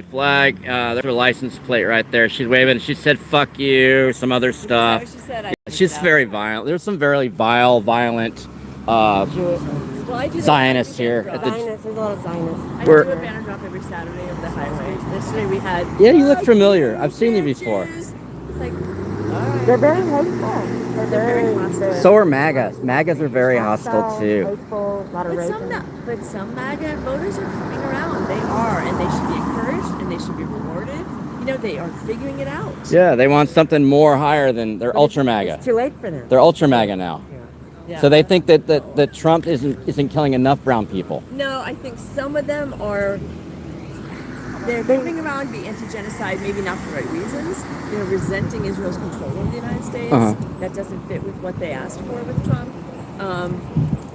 flag. There's her license plate right there. She's waving. She said "fuck you," some other stuff. She said, she's very violent. There's some very violent Zionists here. Zionists, there's a lot of Zionists. I do a banner drop every Saturday over the highway. Yesterday we had. Yeah, you look familiar. I've seen you before. It's like, they're very hateful. They're very hostile. So are MAGAs. MAGAs are very hostile too. Hateful, a lot of but some MAGA voters are coming around. They are, and they should be encouraged, and they should be rewarded. You know, they are figuring it out. Yeah, they want something more higher than they're ultra MAGA. It's too late for them. They're ultra MAGA now. Yeah. So they think that Trump isn't killing enough brown people. No, I think some of them are. They're moving around to be anti-genocide, maybe not for the right reasons. They're resenting Israel's control of the United States. That doesn't fit with what they asked for with Trump.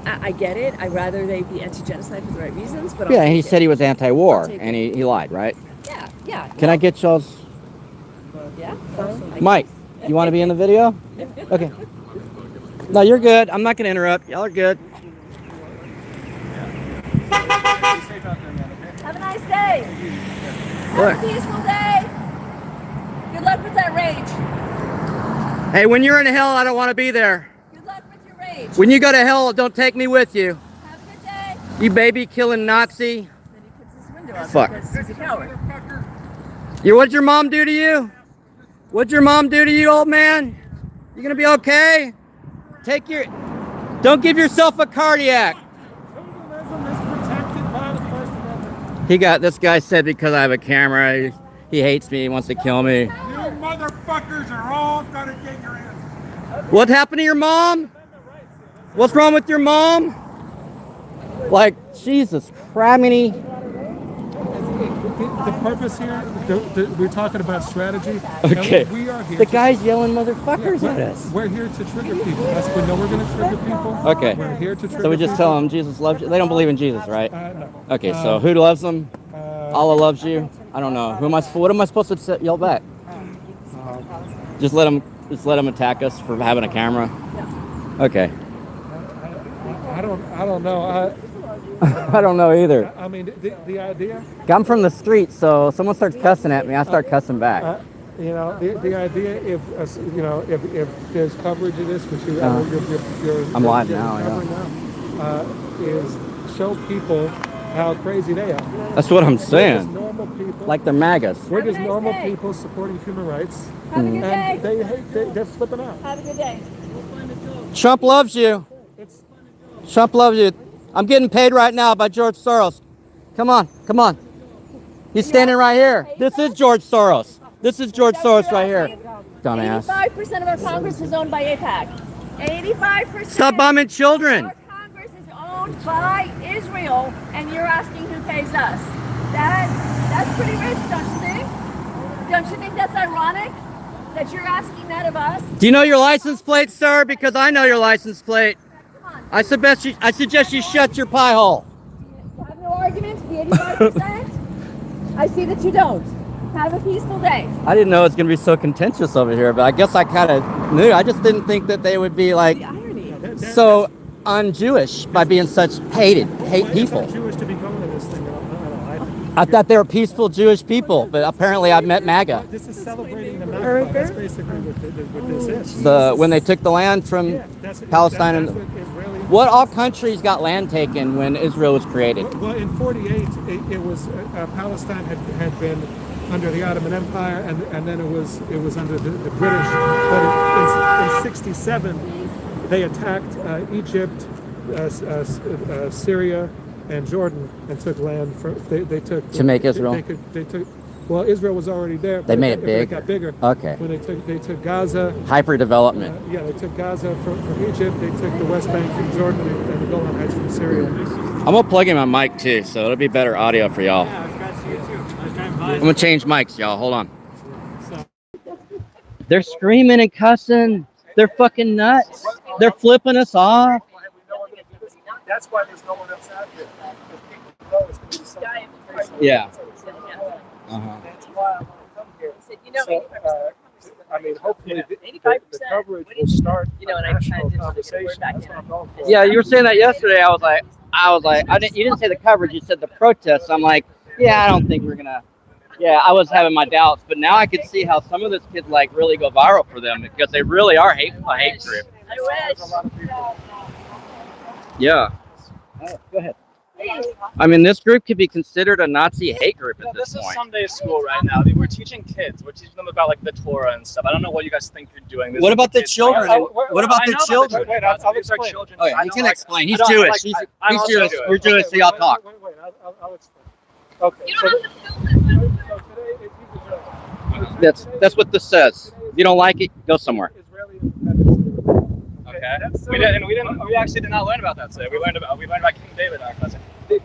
I get it. I'd rather they be anti-genocide for the right reasons. But yeah, and he said he was anti-war, and he lied, right? Yeah. Can I get y'all's? Yeah. Mike, you want to be in the video? Okay. No, you're good. I'm not going to interrupt. Y'all are good. Have a nice day. Have a peaceful day. Good luck with that rage. Hey, when you're in hell, I don't want to be there. Good luck with your rage. When you go to hell, don't take me with you. Have a good day. You baby killing Nazi. Then he puts his window up Fuck. because he's a coward. What'd your mom do to you? What'd your mom do to you, old man? You gonna be okay? Don't give yourself a cardiac. This guy said because I have a camera, he hates me, he wants to kill me. You motherfuckers are all gonna get your answer. What happened to your mom? What's wrong with your mom? Like, Jesus, criminy. The purpose here, we're talking about strategy. Okay. We are here. The guy's yelling motherfuckers at us. We're here to trigger people. We know we're going to trigger people. Okay. We're here to trigger So we just people. tell them Jesus loves you. They don't believe in Jesus, right? No. Okay, so who loves them? Allah loves you. I don't know. What am I supposed to yell back? Just let them attack us for having a camera. Okay. I don't know. I don't know either. I mean, the idea. I'm from the street, so someone starts cussing at me, I start cussing back. The idea if there's coverage of this, which I'm live now, is show people how crazy they are. That's what I'm saying. Normal people, like they're MAGAs. We're just normal people supporting human rights. Have a good day. And they're flipping out. Have a good day. Trump loves you. Trump loves you. I'm getting paid right now by George Soros. Come on. He's standing right here. This is George Soros. This is George Soros right here. Dumbass. 85% of our Congress is owned by AIPAC. 85%. Stop bombing children. Our Congress is owned by Israel, and you're asking who pays us. That's pretty rich, don't you think? Don't you think that's ironic that you're asking that of us? Do you know your license plate, sir? Because I know your license plate. I suggest you shut your pie hole. You have no argument, the 85%? I see that you don't. Have a peaceful day. I didn't know it was going to be so contentious over here, but I guess I kind of knew. I just didn't think that they would be like so un-Jewish by being such hate people. Jewish to be going to this thing. I thought they were peaceful Jewish people, but apparently I've met MAGA. This is celebrating the Nakba. That's basically what this is. When they took the land from Palestine and what all countries got land taken when Israel was created? Well, in '48, it was Palestine had been under the Ottoman Empire, and then it was under the British. But in '67, they attacked Egypt, Syria, and Jordan, and took land. They took to make Israel. They took. Well, Israel was already there. They made it big. It got bigger. Okay. When they took Gaza. Hyper development. They took Gaza from Egypt. They took the West Bank from Jordan and the Golan Heights from Syria. I'm gonna plug in my mic too, so it'll be better audio for y'all. I'm gonna change mics, y'all. Hold on. They're screaming and cussing. They're fucking nuts. They're flipping us off. That's why there's no one else out there. Because people know it's going to be Yeah. That's why I want to come here. I mean, hopefully the coverage will start a national conversation. That's what I'm going for. Yeah, you were saying that yesterday. I was like, you didn't say the coverage. You said the protests. I'm like, yeah, I don't think we're gonna Yeah, I was having my doubts, but now I can see how some of those kids like really go viral for them because they really are a hate group. I wish. Yeah. Go ahead. I mean, this group could be considered a Nazi hate group at this This is point. Sunday school right now. We're teaching kids. We're teaching them about like the Torah and stuff. I don't know what you guys think you're doing. What about the children? What about the children? Wait, I'll These are explain. children. Oh, yeah, I he don't can like- explain. I He's don't Jewish. like- He's I'm also Jewish. Jewish. We're Jewish, so y'all talk. Wait, I'll explain. Okay. You don't have to film this. So today is Israel. That's what this says. If you don't like it, go somewhere. Israeli independence. Okay. We actually did not learn about that today. We learned about King David. Our cousin.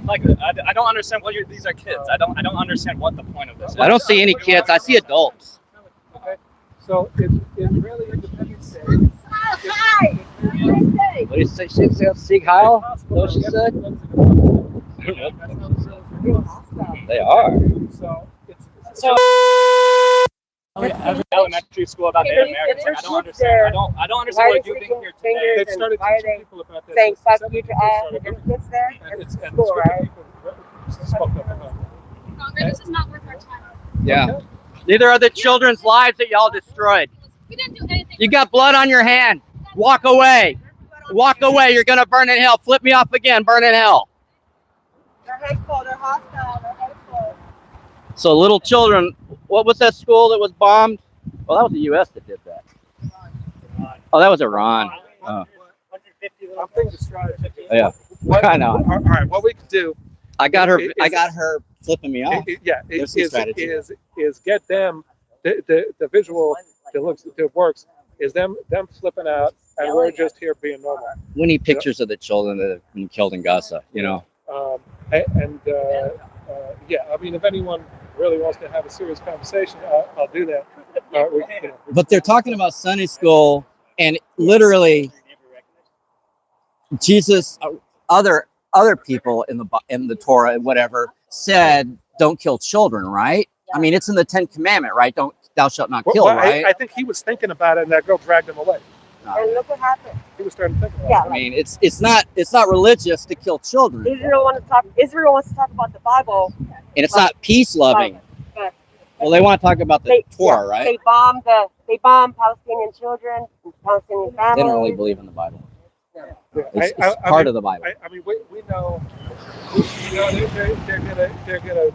Like, I don't understand what these are kids. I don't understand what the point of this is. I don't see any kids. I see adults. Okay. So it's Israeli Independence Day. What did you say? She said Sieg Heil? Is that what she said? They are. So Every elementary school about Native Americans. Like, I don't understand. I don't understand what you think here today. they've started teaching people about this. saying fuck Some you people to started doing it. kids there? And it's School, certain right? people spoke up about it. Congress, this is not worth our time. Yeah. Neither are the children's lives that y'all destroyed. We didn't do anything. You got blood on your hand. Walk away. Walk away. You're going to burn in hell. Flip me off again. Burn in hell. They're hateful, they're hostile, they're hateful. So little children, what was that school that was bombed? Well, that was the U.S. that did that. Oh, that was Iran. Oh, I'm thinking the strategy. yeah. I know. All right, what we could do, I got her flipping me off. is strategy. get them the visual that works is them flipping out, and we're just here being normal. We need pictures of the children that have been killed in Gaza, you know. Yeah, I mean, if anyone really wants to have a serious conversation, I'll do that. But they're talking about Sunday school, and literally Jesus, other people in the Torah and whatever said, don't kill children, right? I mean, it's in the 10 Commandment, right? Don't thou shalt not kill, right? I think he was thinking about it, and that girl dragged him away. And look what happened. He was starting to think about Yeah, I mean, it's not religious to kill children, Israel wants to talk about the Bible. and it's not peace loving. But Well, they want to talk about the Torah, right? They bomb Palestinian children, Palestinian families. They don't really believe in the Bible. Yeah. It's part of the Bible. I mean, we know, they're gonna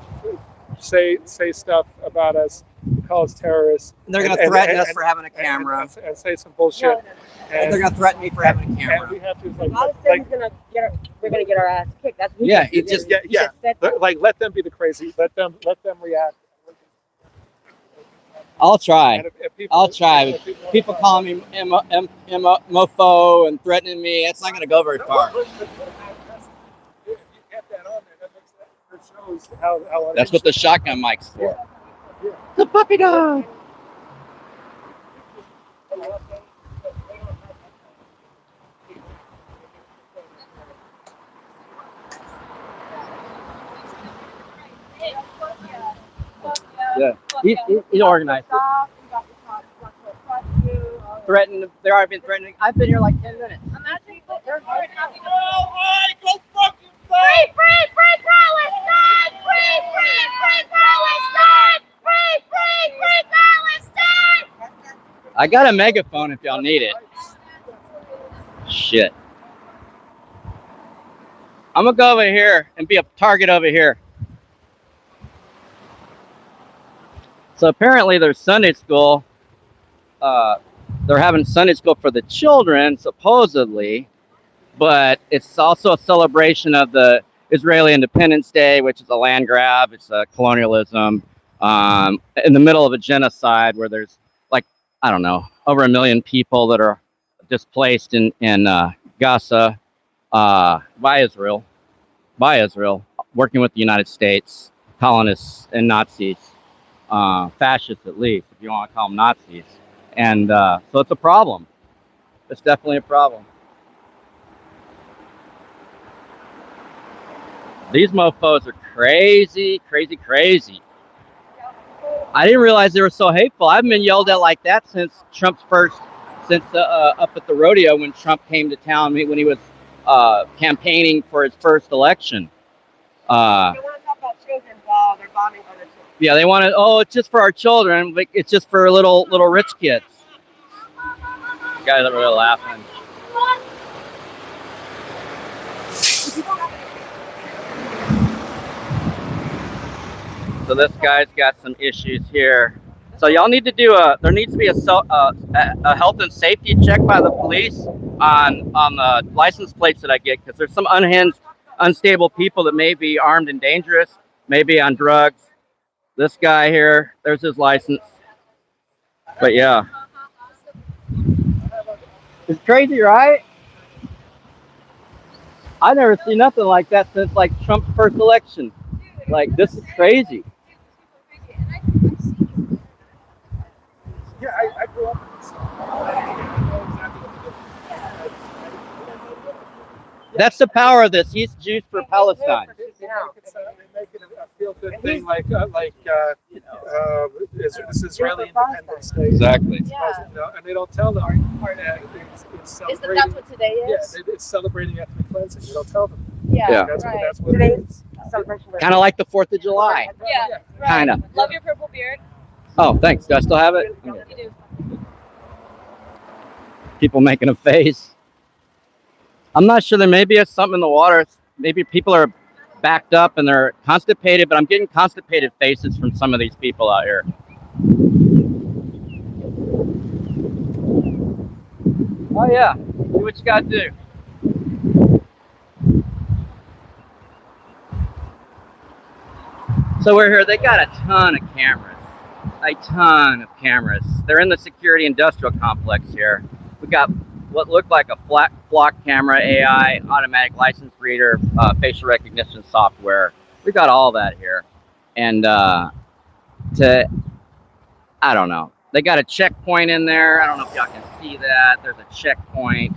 say stuff about us, call us terrorists. And they're going to threaten us for having a camera. and say some bullshit. And they're going to threaten me for having a And camera. we have to We're gonna get our ass kicked. That's what Yeah, he it just yeah. Let them be the crazy. Let them react. I'll try. And if people, I'll try. if People calling me mofo and threatening me, it's not going to go very far. You get that on there. That shows how That's what the shotgun mic's for. The puppy dog. Yeah, he organized it. Threatened. They already been threatening. I've been here like 10 minutes. Imagine what they're doing. Go fucking free Palestine! Free Palestine! Free Palestine! I got a megaphone if y'all need it. Shit. I'm gonna go over here and be a target over here. So apparently there's Sunday school. They're having Sunday school for the children, supposedly, but it's also a celebration of the Israeli Independence Day, which is a land grab. It's a colonialism in the middle of a genocide where there's like, I don't know, over 1 million people that are displaced in Gaza by Israel, working with the United States, colonists and Nazis, fascists at least, if you want to call them Nazis. And so it's a problem. It's definitely a problem. These mofos are crazy, crazy, crazy. I didn't realize they were so hateful. I haven't been yelled at like that since up at the rodeo when Trump came to town when he was campaigning for his first election. They want to talk about children while they're bombing other children. Yeah, they want to. Oh, it's just for our children. But it's just for little rich kids. Guys are really laughing. So this guy's got some issues here. So y'all need to do there needs to be a health and safety check by the police on the license plates that I get, because there's some unhinged, unstable people that may be armed and dangerous, maybe on drugs. This guy here, there's his license. But yeah. It's crazy, right? I never seen nothing like that since like Trump's first election. Like, this is crazy. Yeah, I grew up in this. That's the power of this. He's Jews for Palestine. They make it a feel-good thing, like this Israeli independence state. Exactly. Yeah. You know, and they don't tell them it's celebrating. Isn't that what today is? Yeah, it's celebrating ethnic cleansing. They don't tell them. Yeah. That's what it is. Kind of like the 4th of July. Yeah. Right. Kind of. Love your purple beard. Oh, thanks. Do I still have it? You do. People making a face. I'm not sure. There may be something in the water. Maybe people are backed up and they're constipated, but I'm getting constipated faces from some of these people out here. Oh yeah, do what you gotta do. So we're here. They got a ton of cameras. A ton of cameras. They're in the security industrial complex here. We got what looked like a flock camera, AI, automatic license reader, facial recognition software. We got all that here. And I don't know. They got a checkpoint in there. I don't know if y'all can see that. There's a checkpoint.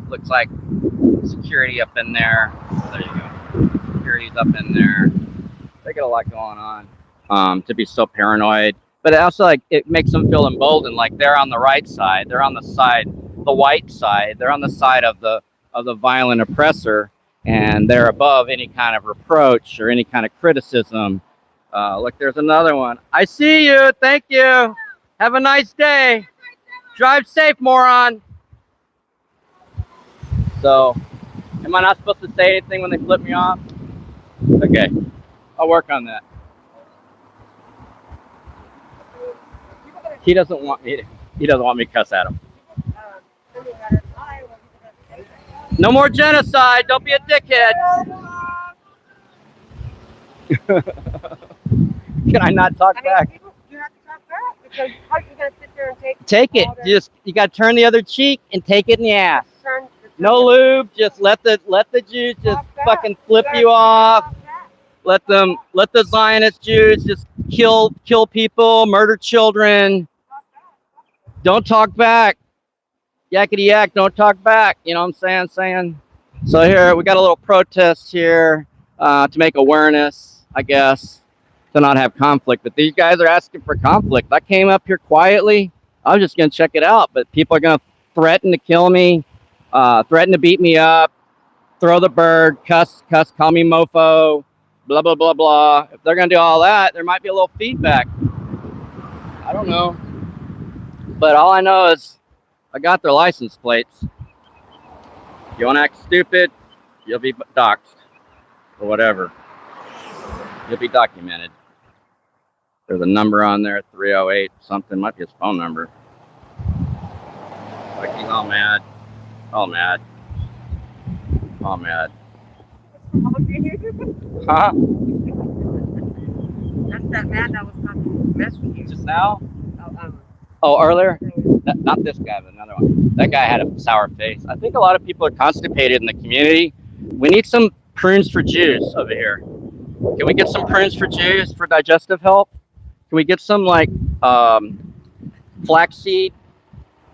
Looks like security up in there. There you go. Security's up in there. They got a lot going on to be so paranoid. But it also, like, it makes them feel emboldened, like they're on the right side. They're on the side, the white side. They're on the side of the violent oppressor, and they're above any kind of reproach or any kind of criticism. Look, there's another one. I see you. Thank you. Have a nice day. Drive safe, moron. So, am I not supposed to say anything when they flip me off? Okay, I'll work on that. He doesn't want me to cuss at him. No more genocide. Don't be a dickhead. Can I not talk back? You have to talk back because how are you gonna sit there and Take it. You got to turn the other cheek and take it in the ass. turn? No lube. Just let the Jews just fucking flip you off. Let the Zionist Jews just kill people, murder children. Don't talk back. Yakety yak, don't talk back. You know what I'm saying? So here, we got a little protest here to make awareness, I guess, to not have conflict. But these guys are asking for conflict. I came up here quietly. I was just going to check it out. But people are going to threaten to kill me, threaten to beat me up, throw the bird, cuss, call me mofo, blah, blah, blah, blah. If they're going to do all that, there might be a little feedback. I don't know. But all I know is I got their license plates. If you want to act stupid, you'll be doxxed or whatever. You'll be documented. There's a number on there, 308 something. Might be his phone number. Like, he's all mad. All mad. Huh? That's that man that was talking to mess with you. Just now? Oh, earlier? Not this guy, but another one. That guy had a sour face. I think a lot of people are constipated in the community. We need some prunes for Jews over here. Can we get some prunes for Jews for digestive health? Can we get some, like, flaxseed?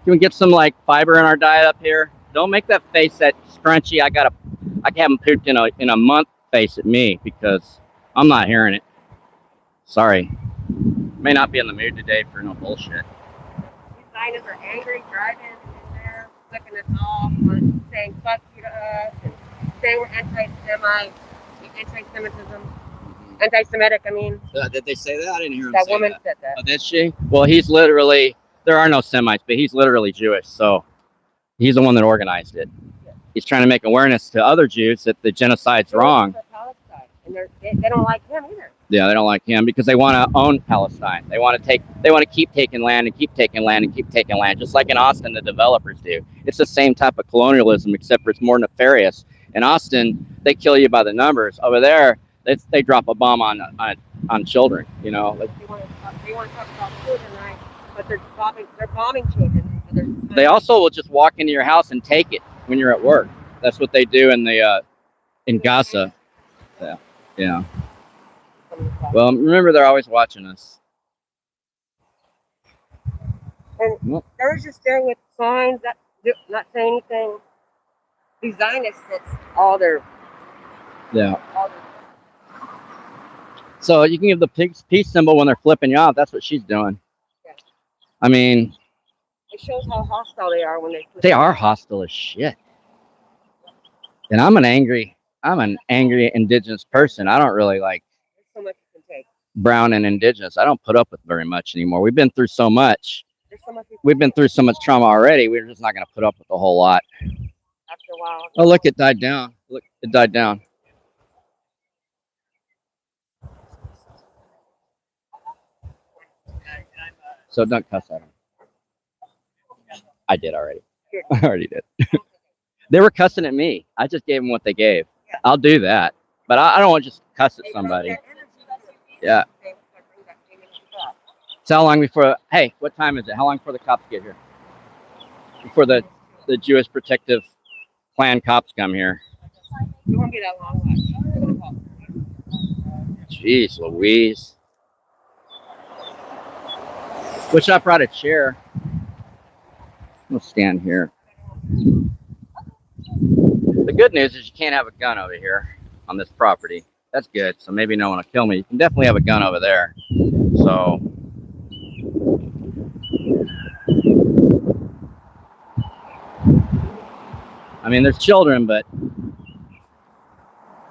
Can we get some, like, fiber in our diet up here? Don't make that face that scrunchy. I haven't pooped in a month face at me, because I'm not hearing it. Sorry. May not be in the mood today for no bullshit. Zionists are angry, driving in there, flicking us off, saying fuck you to us, and saying we're anti-Semitism. Anti-Semitic, I mean. Did they say that? I didn't hear him That say woman that. said that. Oh, did she? Well, he's literally, there are no Semites, but he's literally Jewish. So he's the one that organized it. He's trying to make awareness to other Jews that the genocide's wrong. For Palestine, and they don't like him either. Yeah, they don't like him because they want to own Palestine. They want to keep taking land and keep taking land and keep taking land, just like in Austin the developers do. It's the same type of colonialism, except for it's more nefarious. In Austin, they kill you by the numbers. Over there, they drop a bomb on children. You know, like They want to talk about children, right? But they're bombing children. they also will just walk into your house and take it when you're at work. That's what they do in Gaza. Yeah. Well, remember, they're always watching us. And they were just there with signs that not saying anything. These Zionists, that's all their. Yeah. So you can give the peace symbol when they're flipping you off. That's what she's doing. Yeah. I mean, It shows how hostile they are when they are hostile as shit. And I'm an angry indigenous person. I don't really like There's so much you can take. brown and indigenous. I don't put up with very much anymore. We've been through so much. There's so much. We've been through so much trauma already. We're just not going to put up with a whole lot. After a while. Oh, look, it died down. Look, it died down. So don't cuss at them. I did already. I already did. They were cussing at me. I just gave them what they gave. I'll do that. But I don't want to just cuss at somebody. Yeah. So how long before, hey, what time is it? How long before the cops get here? Before the Jewish protective clan cops come here? It won't be that long. Jeez Louise. Which I brought a chair. We'll stand here. The good news is you can't have a gun over here on this property. That's good. So maybe no one will kill me. You can definitely have a gun over there. So I mean, there's children, but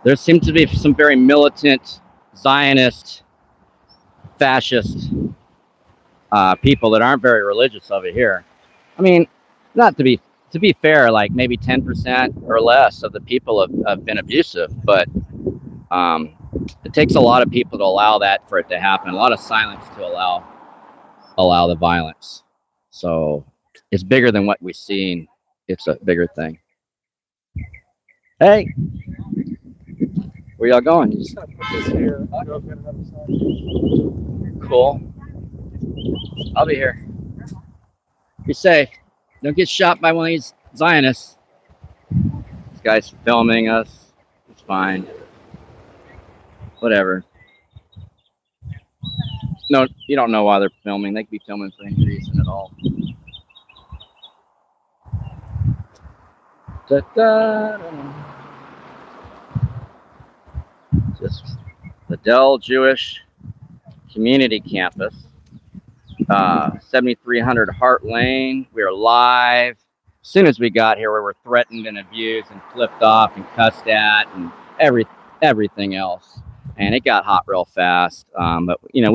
there seems to be some very militant, Zionist, fascist people that aren't very religious over here. I mean, not to be fair, like maybe 10% or less of the people have been abusive, but it takes a lot of people to allow that for it to happen. A lot of silence to allow the violence. So it's bigger than what we've seen. It's a bigger thing. Hey, where y'all going? Cool. I'll be here. Be safe. Don't get shot by one of these Zionists. This guy's filming us. It's fine. Whatever. No, you don't know why they're filming. They could be filming for any reason at all. Just the Dell Jewish Community Campus. 7300 Hart Lane. We are live. As soon as we got here, we were threatened and abused and flipped off and cussed at and everything else. And it got hot real fast. But you know,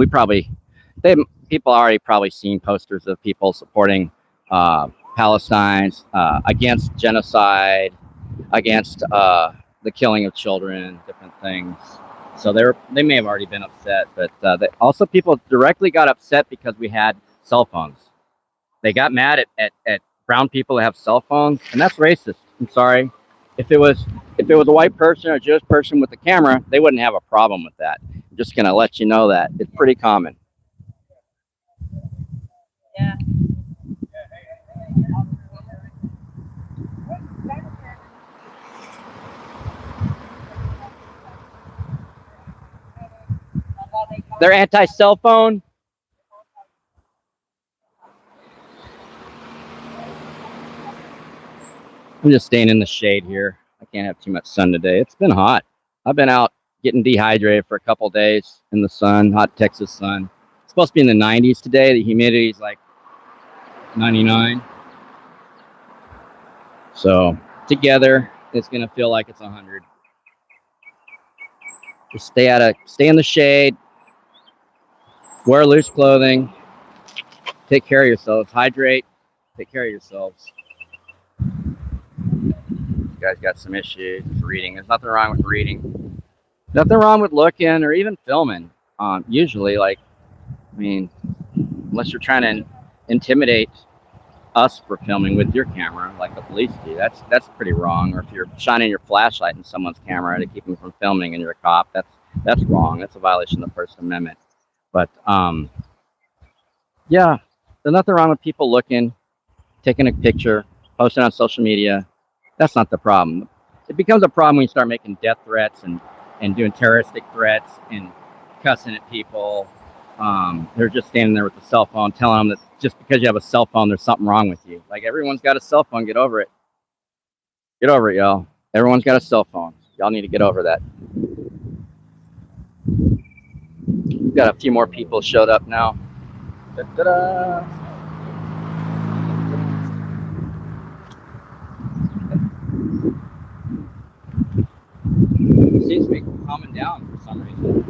people already probably seen posters of people supporting Palestine, against genocide, against the killing of children, different things. So they may have already been upset, but also people directly got upset because we had cell phones. They got mad at brown people that have cell phones, and that's racist. I'm sorry. If it was a white person or a Jewish person with a camera, they wouldn't have a problem with that. I'm just gonna let you know that it's pretty common. Yeah. They're anti-cell phone. I'm just staying in the shade here. I can't have too much sun today. It's been hot. I've been out getting dehydrated for a couple of days in the sun, hot Texas sun. It's supposed to be in the 90s today. The humidity is like 99. So together, it's going to feel like it's 100. Just stay in the shade, wear loose clothing, take care of yourselves, hydrate, take care of yourselves. You guys got some issues with reading. There's nothing wrong with reading. Nothing wrong with looking or even filming. Usually, like, I mean, unless you're trying to intimidate us for filming with your camera, like the police do, that's pretty wrong. Or if you're shining your flashlight in someone's camera to keep them from filming and you're a cop, that's wrong. That's a violation of the First Amendment. But yeah, there's nothing wrong with people looking, taking a picture, posting on social media. That's not the problem. It becomes a problem when you start making death threats and doing terroristic threats and cussing at people. They're just standing there with a cell phone telling them that just because you have a cell phone, there's something wrong with you. Like, everyone's got a cell phone. Get over it. Get over it, y'all. Everyone's got a cell phone. Y'all need to get over that. We've got a few more people showed up now. Da-da-da. It seems to be calming down for some reason.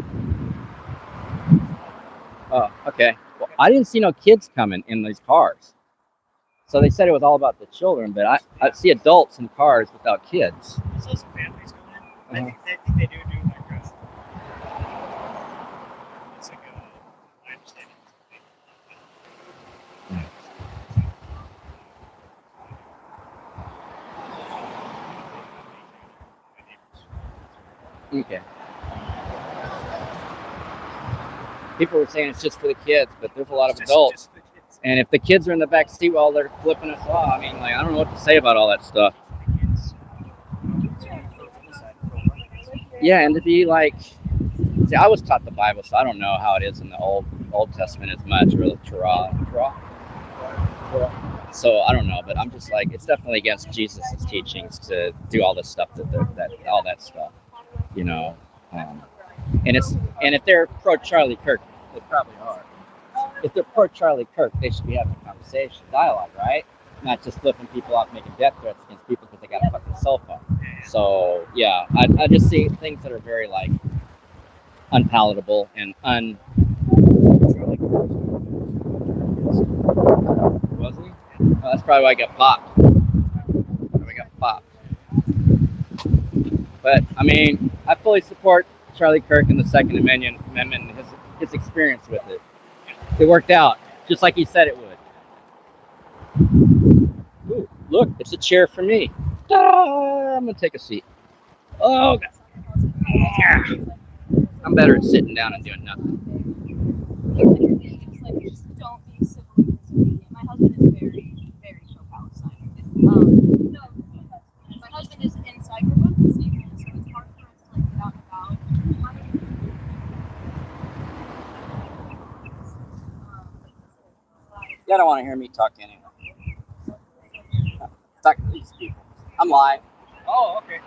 Oh, okay. Well, I didn't see no kids coming in these cars. So they said it was all about the children, but I see adults in cars without kids. I saw some families coming in. I think they do like this. It's like my understanding. Okay. People were saying it's just for the kids, but there's a lot of adults. And if the kids are in the back seat while they're flipping us off, I mean, like, I don't know what to say about all that stuff. Yeah, and to be like, see, I was taught the Bible, so I don't know how it is in the Old Testament as much, or the Torah. So I don't know, but I'm just like, it's definitely against Jesus' teachings to do all this stuff all that stuff, you know. And if they're pro Charlie Kirk, they probably are. If they're pro Charlie Kirk, they should be having a conversation, dialogue, right? Not just flipping people off, making death threats against people because they got a fucking cell phone. So yeah, I just see things that are very like unpalatable and Was he? Oh, that's probably why I got popped. But I mean, I fully support Charlie Kirk and the Second Amendment and his experience with it. It worked out just like he said it would. Ooh, look, it's a chair for me. Ah, I'm gonna take a seat. Oh, God. I'm better at sitting down and doing nothing. My husband is very, very pro-Palestine. My husband is in Cyberpunk, so it's hard for us to like get out and about. Y'all don't want to hear me talk anyway. Talk to these people. I'm live. Oh, okay.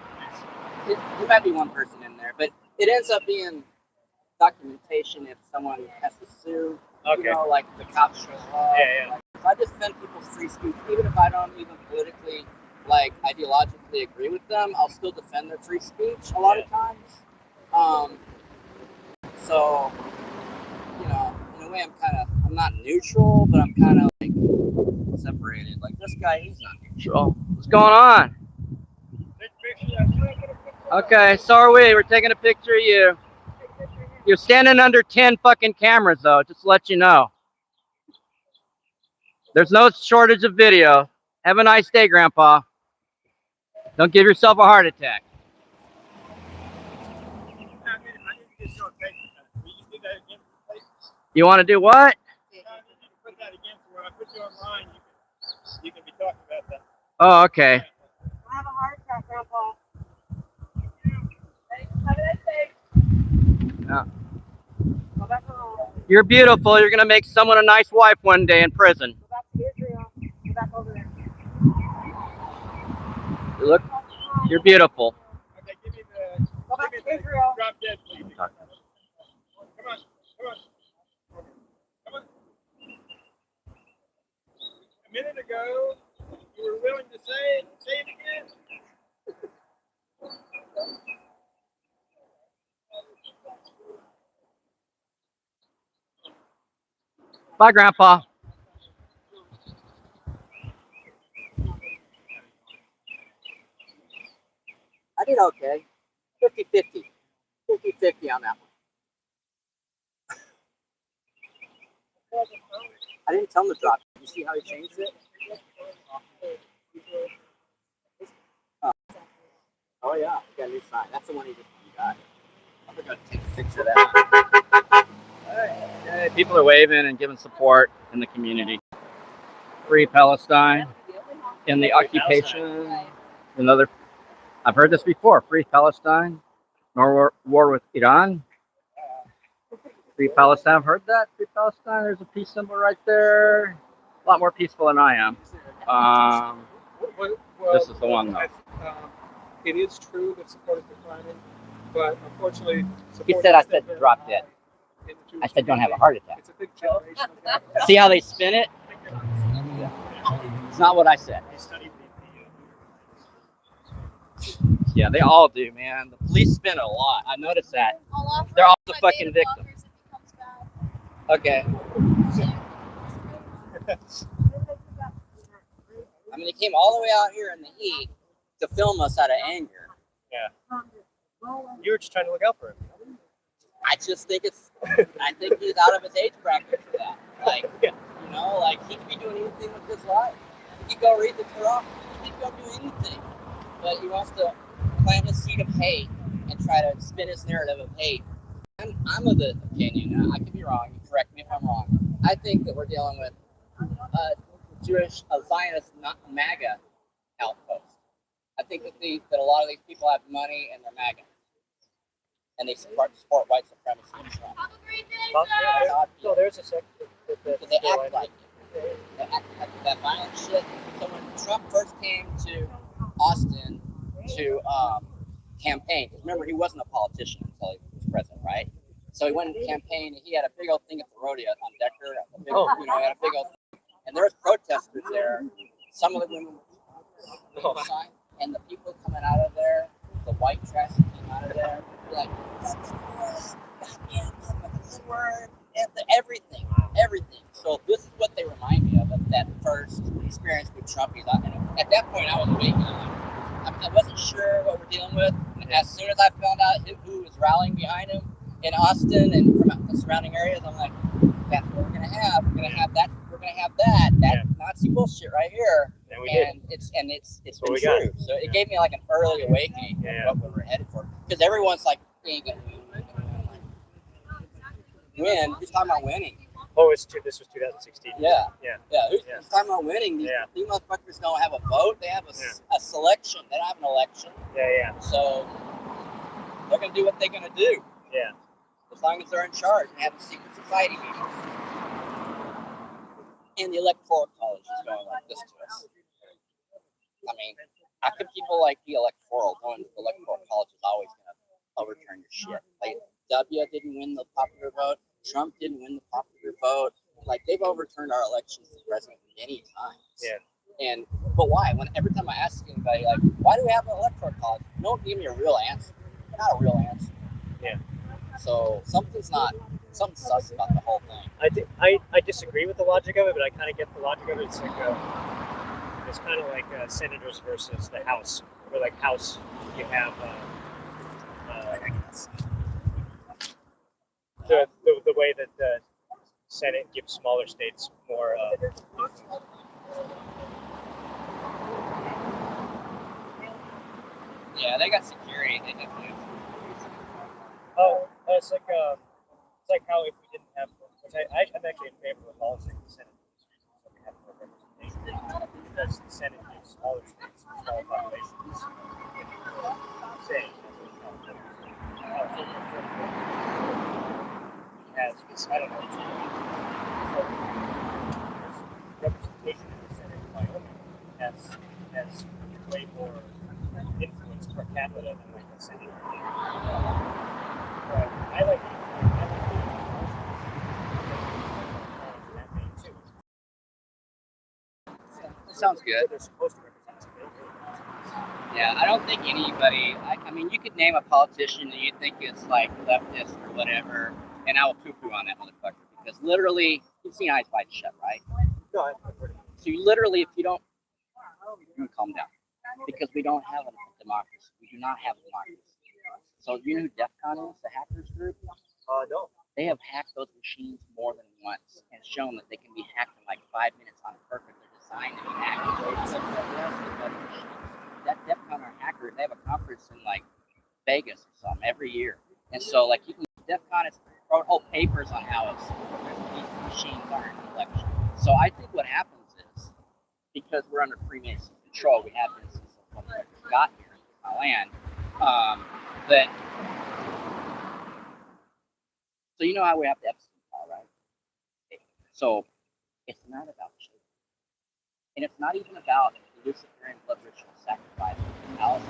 There might be one person in there, but it ends up being documentation if someone has to sue. Okay. You know, like the cops show up. Yeah. So I just defend people's free speech, even if I don't even politically, like, ideologically agree with them. I'll still defend their free speech a lot of times. So, you know, in a way, I'm not neutral, but I'm kind of like separated. Like, this guy, he's not neutral. What's going on? Okay, so are we. We're taking a picture of you. You're standing under 10 fucking cameras, though, just to let you know. There's no shortage of video. Have a nice day, Grandpa. Don't give yourself a heart attack. You want to do what? Put that again when I put you online. You can be talking about that. Oh, okay. I have a heart attack, Grandpa. Have a nice day. Yeah. Go back home. You're beautiful. You're going to make someone a nice wife one day in prison. Go back to Israel. Go back over there. You look, you're beautiful. Okay, give me the. Go back to Israel. Drop dead, please. Come on. A minute ago, you were willing to say it again. Bye, Grandpa. I did okay. 50-50. 50-50 on that one. I didn't tell him to drop it. You see how he changed it? Oh yeah, we got a new sign. That's the one he just got. I forgot to take a picture of that. Alright. People are waving and giving support in the community. Free Palestine in the occupation. Another, I've heard this before. Free Palestine. No war with Iran. Free Palestine. I've heard that. Free Palestine. There's a peace symbol right there. A lot more peaceful than I am. This is the one though. It is true that support is declining, but unfortunately, He said I said drop dead. I said don't have a heart attack. It's a big generation. See how they spin it? It's not what I said. Yeah, they all do, man. The police spin a lot. I noticed that. They're all the fucking victims. Okay. I mean, they came all the way out here in the heat to film us out of anger. Yeah. You were just trying to look out for him. I just think I think he's out of his age bracket for that. Like, you know, like he could be doing anything with his life. He could go read the Quran. He could go do anything. But he wants to plant a seed of hate and try to spin his narrative of hate. I'm of the opinion, I could be wrong, you correct me if I'm wrong. I think that we're dealing with a Zionist, not MAGA outpost. I think that a lot of these people have money and they're MAGA. And they support white supremacy and Trump. So there's a sector Because they act like it. They act like that violent shit. So when Trump first came to Austin to campaign, because remember, he wasn't a politician until he was president, right? So he went and campaigned, and he had a big old thing at the rodeo on Decker. He had a big old thing. And there was protesters there. Some of the women were sign, and the people coming out of there, the white trash that came out of there, were like, everything. So this is what they remind me of that first experience with Trump. At that point, I was awake. I wasn't sure what we're dealing with. And as soon as I found out who was rallying behind him in Austin and from the surrounding areas, I'm like, that's what we're gonna have. We're gonna have that. Nazi bullshit right here. And it's been true. So it gave me like an early awakening of what we were headed for. Because everyone's like, win. Who's talking about winning? Oh, this was 2016. Yeah. Who's talking about winning? These motherfuckers don't have a vote. They have a selection. They don't have an election. Yeah. So they're gonna do what they're gonna do. Yeah. As long as they're in charge and have a secret society meeting. And the electoral college is going like this to us. I mean, how can people like the electoral going to the electoral college is always gonna overturn your shit? Like W didn't win the popular vote. Trump didn't win the popular vote. Like they've overturned our elections to president many times. Yeah. But why? Every time I ask anybody like, why do we have an electoral college? No one give me a real answer. Not a real answer. Yeah. So something's sus about the whole thing. I disagree with the logic of it, but I kind of get the logic of it. It's like it's kind of like senators versus the House. Where like House, you have the way that the Senate gives smaller states more. Yeah, they got security. They have to. It's like how if we didn't have, I'm actually in favor of abolishing the Senate so we have more representation because the Senate gives smaller states and smaller populations. Saying has I don't know. Representation in the Senate in Wyoming has way more influence per capita than like the Senate. I like That sounds good. they're supposed to represent. Yeah, I don't think anybody. I mean, you could name a politician that you think is like leftist or whatever, and I will poo-poo on that motherfucker because literally You've seen Eyes Wide Shut, right? No, I've heard of it. So you literally, if you don't, you're gonna calm down, because we don't have a democracy. We do not have a democracy. So you know who DEF CON is, the hackers group? No. They have hacked those machines more than once and shown that they can be hacked in like 5 minutes on purpose. They're designed to be hacked. That DEF CON are hackers. They have a conference in like Vegas or something every year. And so like you can DEF CON is wrote whole papers on how these machines aren't an election. So I think what happens is, because we're under Freemason control, we have been since we got here in my land, that so you know how we have the Epstein file, right? So it's not about children. And it's not even about Luciferian blood ritual sacrifice. Alice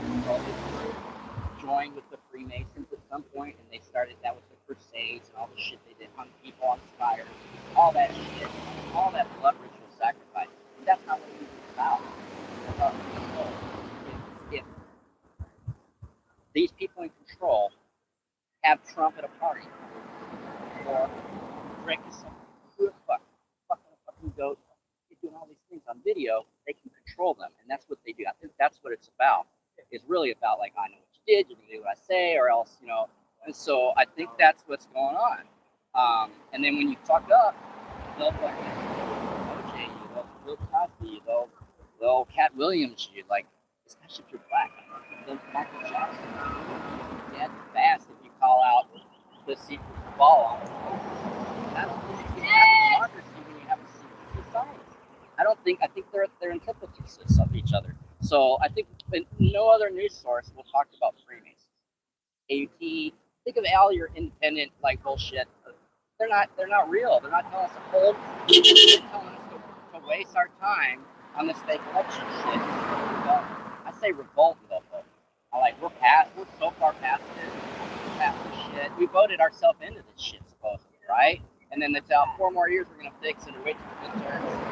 joined with the Freemasons at some point, and they started, that was the Crusades and all the shit they did, hung people on spires, all that shit, all that blood ritual sacrifice. And that's not what it was about. It's about control. If these people in control have Trump at a party, or drink some good fucking goat, doing all these things on video, they can control them, and that's what they do. I think that's what it's about. It's really about, like, I know what you did, you're gonna do what I say, or else, you know. And so I think that's what's going on. And then when you fuck up, they'll like OJ you, they'll Bill Cosby you, they'll Cat Williams you, like, especially if you're black. They'll Michael Jackson. Dead fast if you call out the secret ball on it. I don't think you can have a democracy when you have a secret society. I think they're antithesis of each other. So I think no other news source will talk about Freemasons. AUT, think of all your independent like bullshit. They're not real. They're not telling us to hold. They're telling us to waste our time on this fake election shit. I say revolt and they'll vote. We're so far past it. Past this shit. We voted ourselves into this shit supposedly, right? And then it's out 4 more years we're gonna fix it and wait for the midterms.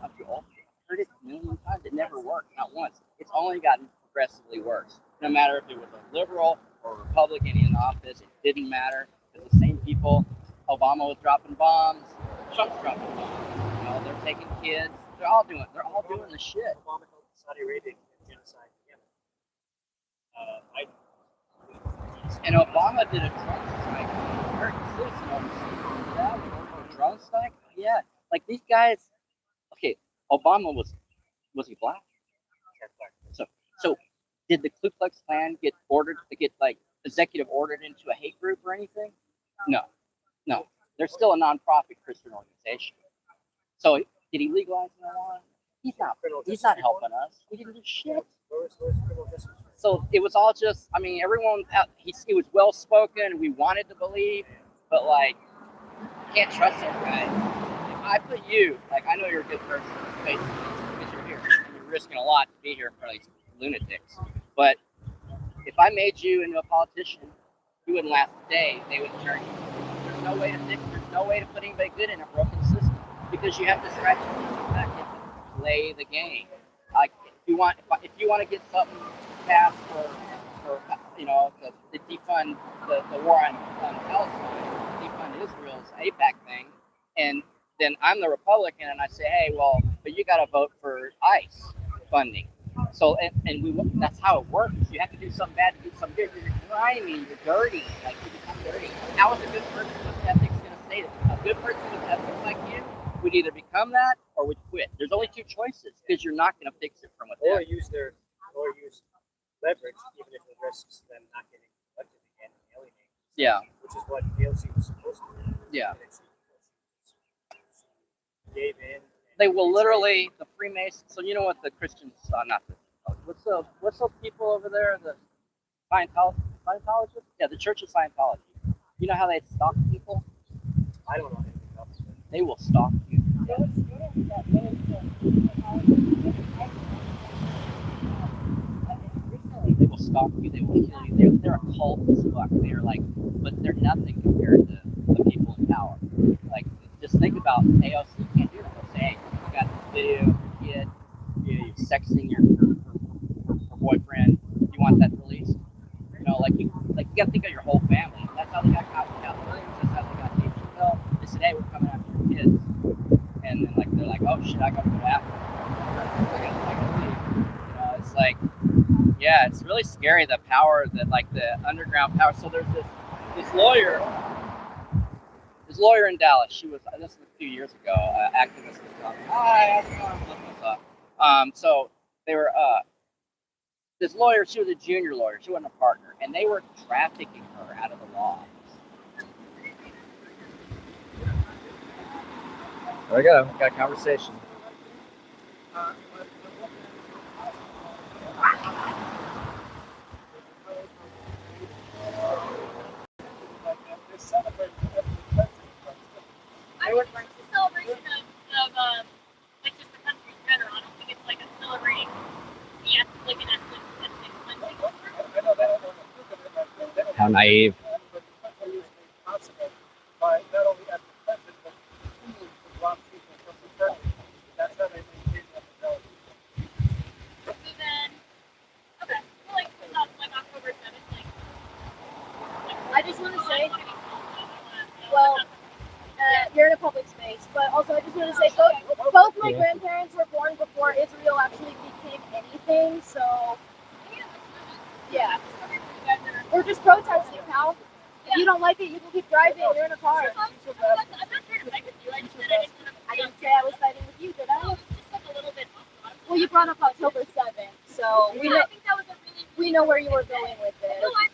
I'm too old. I've heard it a million times. It never worked, not once. It's only gotten progressively worse. No matter if it was a liberal or a Republican in office, it didn't matter. Because the same people, Obama was dropping bombs, Trump's dropping bombs. You know, they're taking kids. They're all doing the shit. Obama helped Saudi Arabia in genocide in Yemen. And Obama did a drone strike on an American citizen overseas. Yeah, a drone strike? Yeah. Like these guys. Okay, Obama was he black? So did the Ku Klux Klan get like executive ordered into a hate group or anything? No. They're still a non-profit Christian organization. So did he legalize marijuana? He's not helping us. He didn't do shit. So it was all just, I mean, everyone, he was well spoken. We wanted to believe, but like, can't trust that guy. I put you, like, I know you're a good person, because you're here, and you're risking a lot to be here for these lunatics. But if I made you into a politician, you wouldn't last a day. They would turn you. There's no way to put anybody good in a broken system, because you have to scratch your back. You have to play the game. Like if you want to get something passed for you know, to defund the war on Palestine, defund Israel's AIPAC thing, and then I'm the Republican, and I say, hey, well, but you got to vote for ICE funding. So, and that's how it works. You have to do something bad to do something good. You're grimy, you're dirty, like you become dirty. How is a good person with ethics going to say that? A good person with ethics like you would either become that or would quit. There's only 2 choices, because you're not going to fix it from within. Or use leverage, even if it risks them not getting elected again and alienating. Yeah. Which is what AOC was supposed to do. Yeah. Gave in. They will literally, the Freemasons. So you know what the Christians, what's those people over there, the Scientologists? Yeah, the Church of Scientology. You know how they stalk people? I don't know anything about it. They will stalk you. They will stalk you. They will kill you. They're a cult as fuck. They're like, but they're nothing compared to the people in power. Like, just think about AOC. You can't do that. They'll say, hey, you got this video of your kid, you're sexting her boyfriend. You want that released? You know, like you got to think of your whole family. That's how they got Cat Williams. That's how they got Dave Chappelle. They said, hey, we're coming after oh shit, I gotta go to Africa. I gotta leave. You know, it's like, yeah, it's really scary, the power that, like, the underground power. So there's this lawyer in Dallas. She was, this was a few years ago, activist. Hi, how's it going? What's up? So they were, this lawyer, she was a junior lawyer. She wasn't a partner. And they were trafficking her out of the law. There we go. Got a conversation. I would like the celebration of like just the country in general. I don't think it's like a celebrating the like an ethnic cleansing. How naive. I just want to say, well, you're in a public space, but also I just want to say both my grandparents were born before Israel actually became anything, so yeah. We're just protesting, pal. If you don't like it, you can keep driving. You're in a car. I'm not trying to fight with you. I just said I didn't say I was fighting with you, did I? No, just like a little bit. Well, you brought up October 7th, so we know, I think that was a really we know where you were going with it. No, I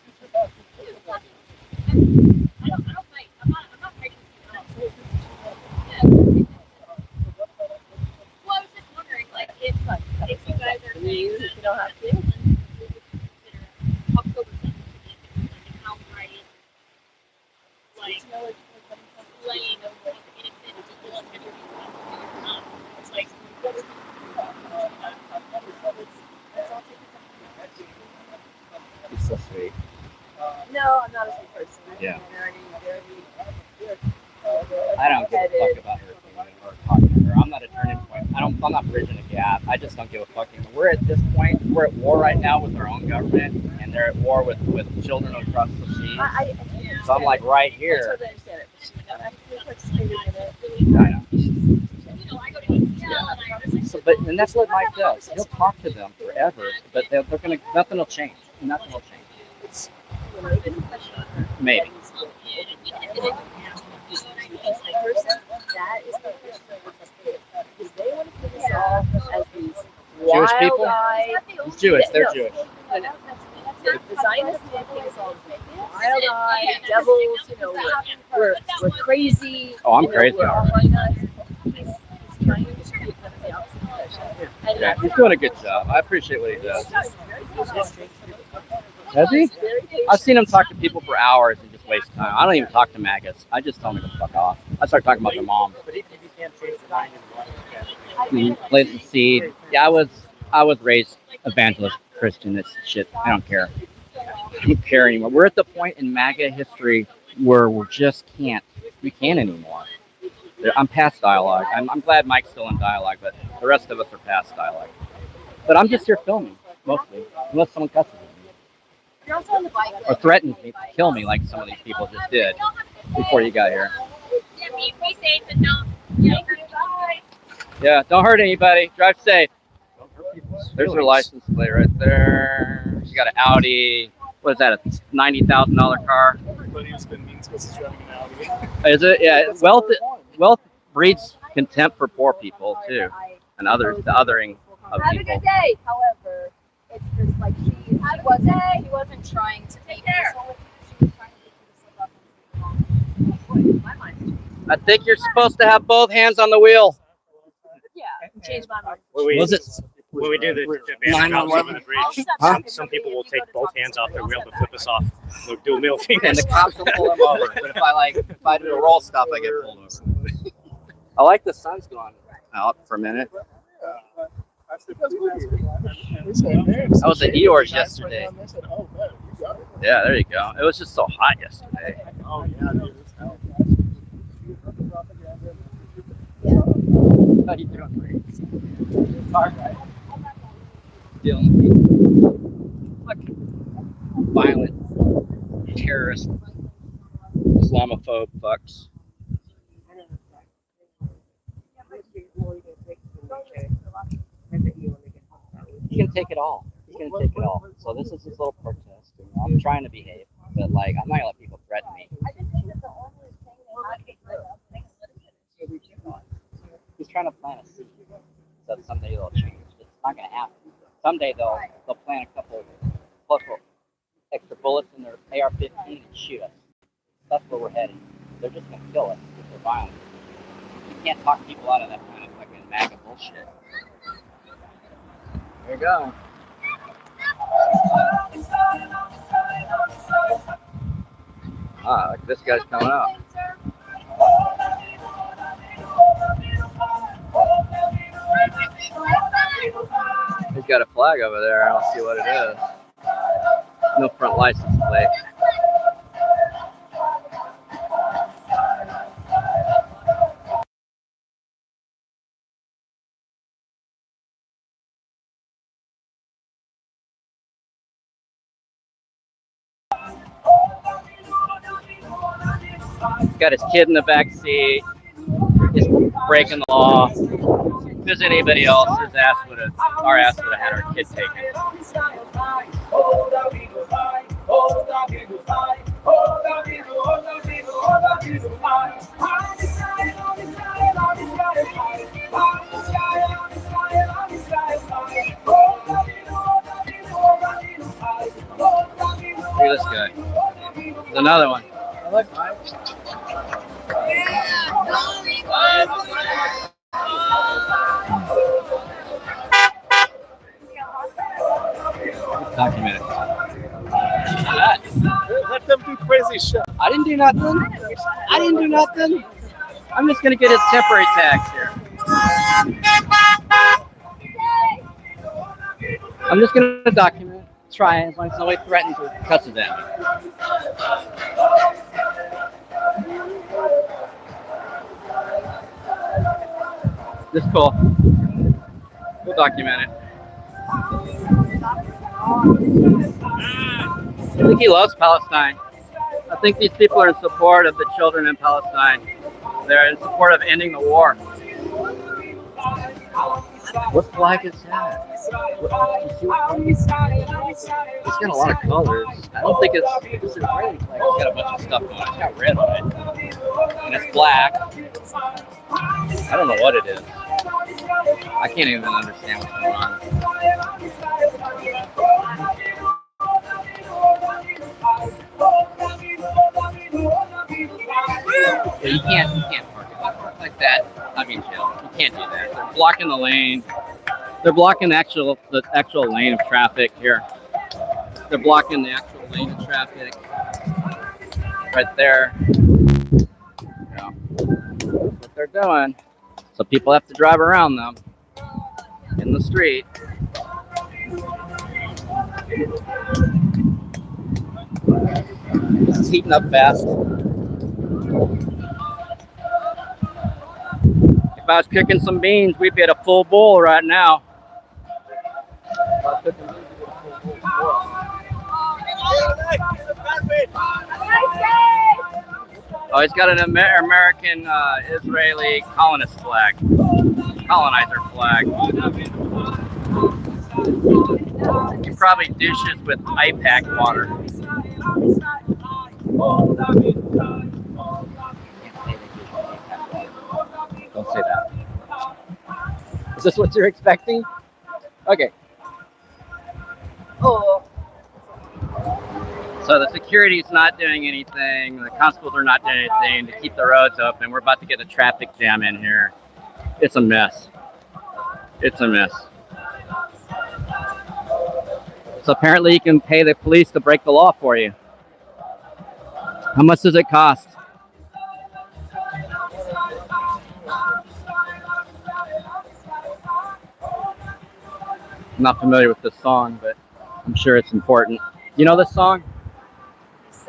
don't fight. I'm not fighting with you at all. Yeah. Well, I was just wondering, like, if you guys are saying that you don't have to consider October 7th like an outright, like, slaying of innocent people and everything. It's like, He's so sweet. No, I'm not a sweet person. Yeah. Very I don't give a fuck about her opinion or talking to her. I'm not a turning point. I'm not bridging a gap. I just don't give a fuck. We're at this point. We're at war right now with our own government, and they're at war with children across the seas. So I'm like right here. I totally understand it. But I actually participated in it. I know. So, but and that's what Mike does. He'll talk to them forever, but they're gonna nothing will change. Nothing will change. Maybe. That is the question because they want to put us all as these Jewish people? wild-eyed. He's Jewish. They're Jewish. The Zionists want to think us all as wild-eyed devils. You know, we're crazy. Oh, I'm you know, crazy. We're all like us. He's trying to just be kind of the opposite direction. Yeah, he's doing a good job. I appreciate what he does. Has he? I've seen him talk to people for hours and just waste time. I don't even talk to maggots. I just tell them to fuck off. I start talking about their mom. But if you can't change the mind of one, Plant the seed. Yeah, I was raised evangelist Christian. This shit. I don't care. I don't care anymore. We're at the point in MAGA history where we just can't. We can't anymore. I'm past dialogue. I'm glad Mike's still in dialogue, but the rest of us are past dialogue. But I'm just here filming mostly, unless someone cusses at me. You're also on the bike. Or threatens me to kill me like some of these people just did before you got here. Yeah, be safe and don't. Yeah, bye. Yeah, don't hurt anybody. Drive safe. There's her license plate right there. She got an Audi. What is that? A $90,000 car? everybody has been mean because he's driving an Audi. Is it? Yeah. Wealth breeds contempt for poor people too, and others. The othering of Have a people. good day. However, it's just like he wasn't trying to be there. I think you're supposed to have both hands on the wheel. Yeah, change my mind. Was it? When we do the abandoned cops over the bridge, some people will take both hands off their wheel to flip us off. They'll do a middle finger. And the cops will pull them over. But if I do a roll stop, I get pulled over. I like the sun's going out for a minute. That was the Eeyores yesterday. Yeah, there you go. It was just so hot yesterday. Oh yeah, dude. How you doing? Dealing with fucking violent terrorist Islamophobe fucks. He can take it all. He can take it all. So this is his little protest. You know, I'm trying to behave, but like I'm not gonna let people threaten me. He's trying to plant a seed so that someday it'll change. It's not gonna happen. Someday they'll plant a couple extra bullets in their AR-15 and shoot us. That's where we're heading. They're just gonna kill us with their violence. You can't talk people out of that kind of fucking MAGA bullshit. There you go. Ah, like this guy's coming up. He's got a flag over there. I don't see what it is. No front license plate. He's got his kid in the back seat. He's breaking the law. If there's anybody else, our ass would have had our kid taken. Look at this guy. There's another one. Document it. Let them do crazy shit. I didn't do nothing. I didn't do nothing. I'm just gonna get his temporary tax here. I'm just gonna document it. Try it as long as nobody threatens or cusses at me. This is cool. We'll document it. I think he loves Palestine. I think these people are in support of the children in Palestine. They're in support of ending the war. What flag is that? It's got a lot of colors. I don't think it's an Israeli flag. It's got a bunch of stuff on it. It's got red on it. And it's black. I don't know what it is. I can't even understand what's going on. Yeah, you can't park like that. I'd be in jail. You can't do that. They're blocking the lane. They're blocking the actual lane of traffic here. They're blocking the actual lane of traffic right there. Yeah. That's what they're doing. So people have to drive around them in the street. It's heating up fast. If I was cooking some beans, we'd be at a full boil right now. Oh, he's got an American Israeli colonist flag, colonizer flag. He probably douches with IPAC water. Don't say that. Is this what you're expecting? Okay. Oh. So the security's not doing anything. The constables are not doing anything to keep the roads open. We're about to get a traffic jam in here. It's a mess. It's a mess. So apparently you can pay the police to break the law for you. How much does it cost? I'm not familiar with this song, but I'm sure it's important. You know this song? It's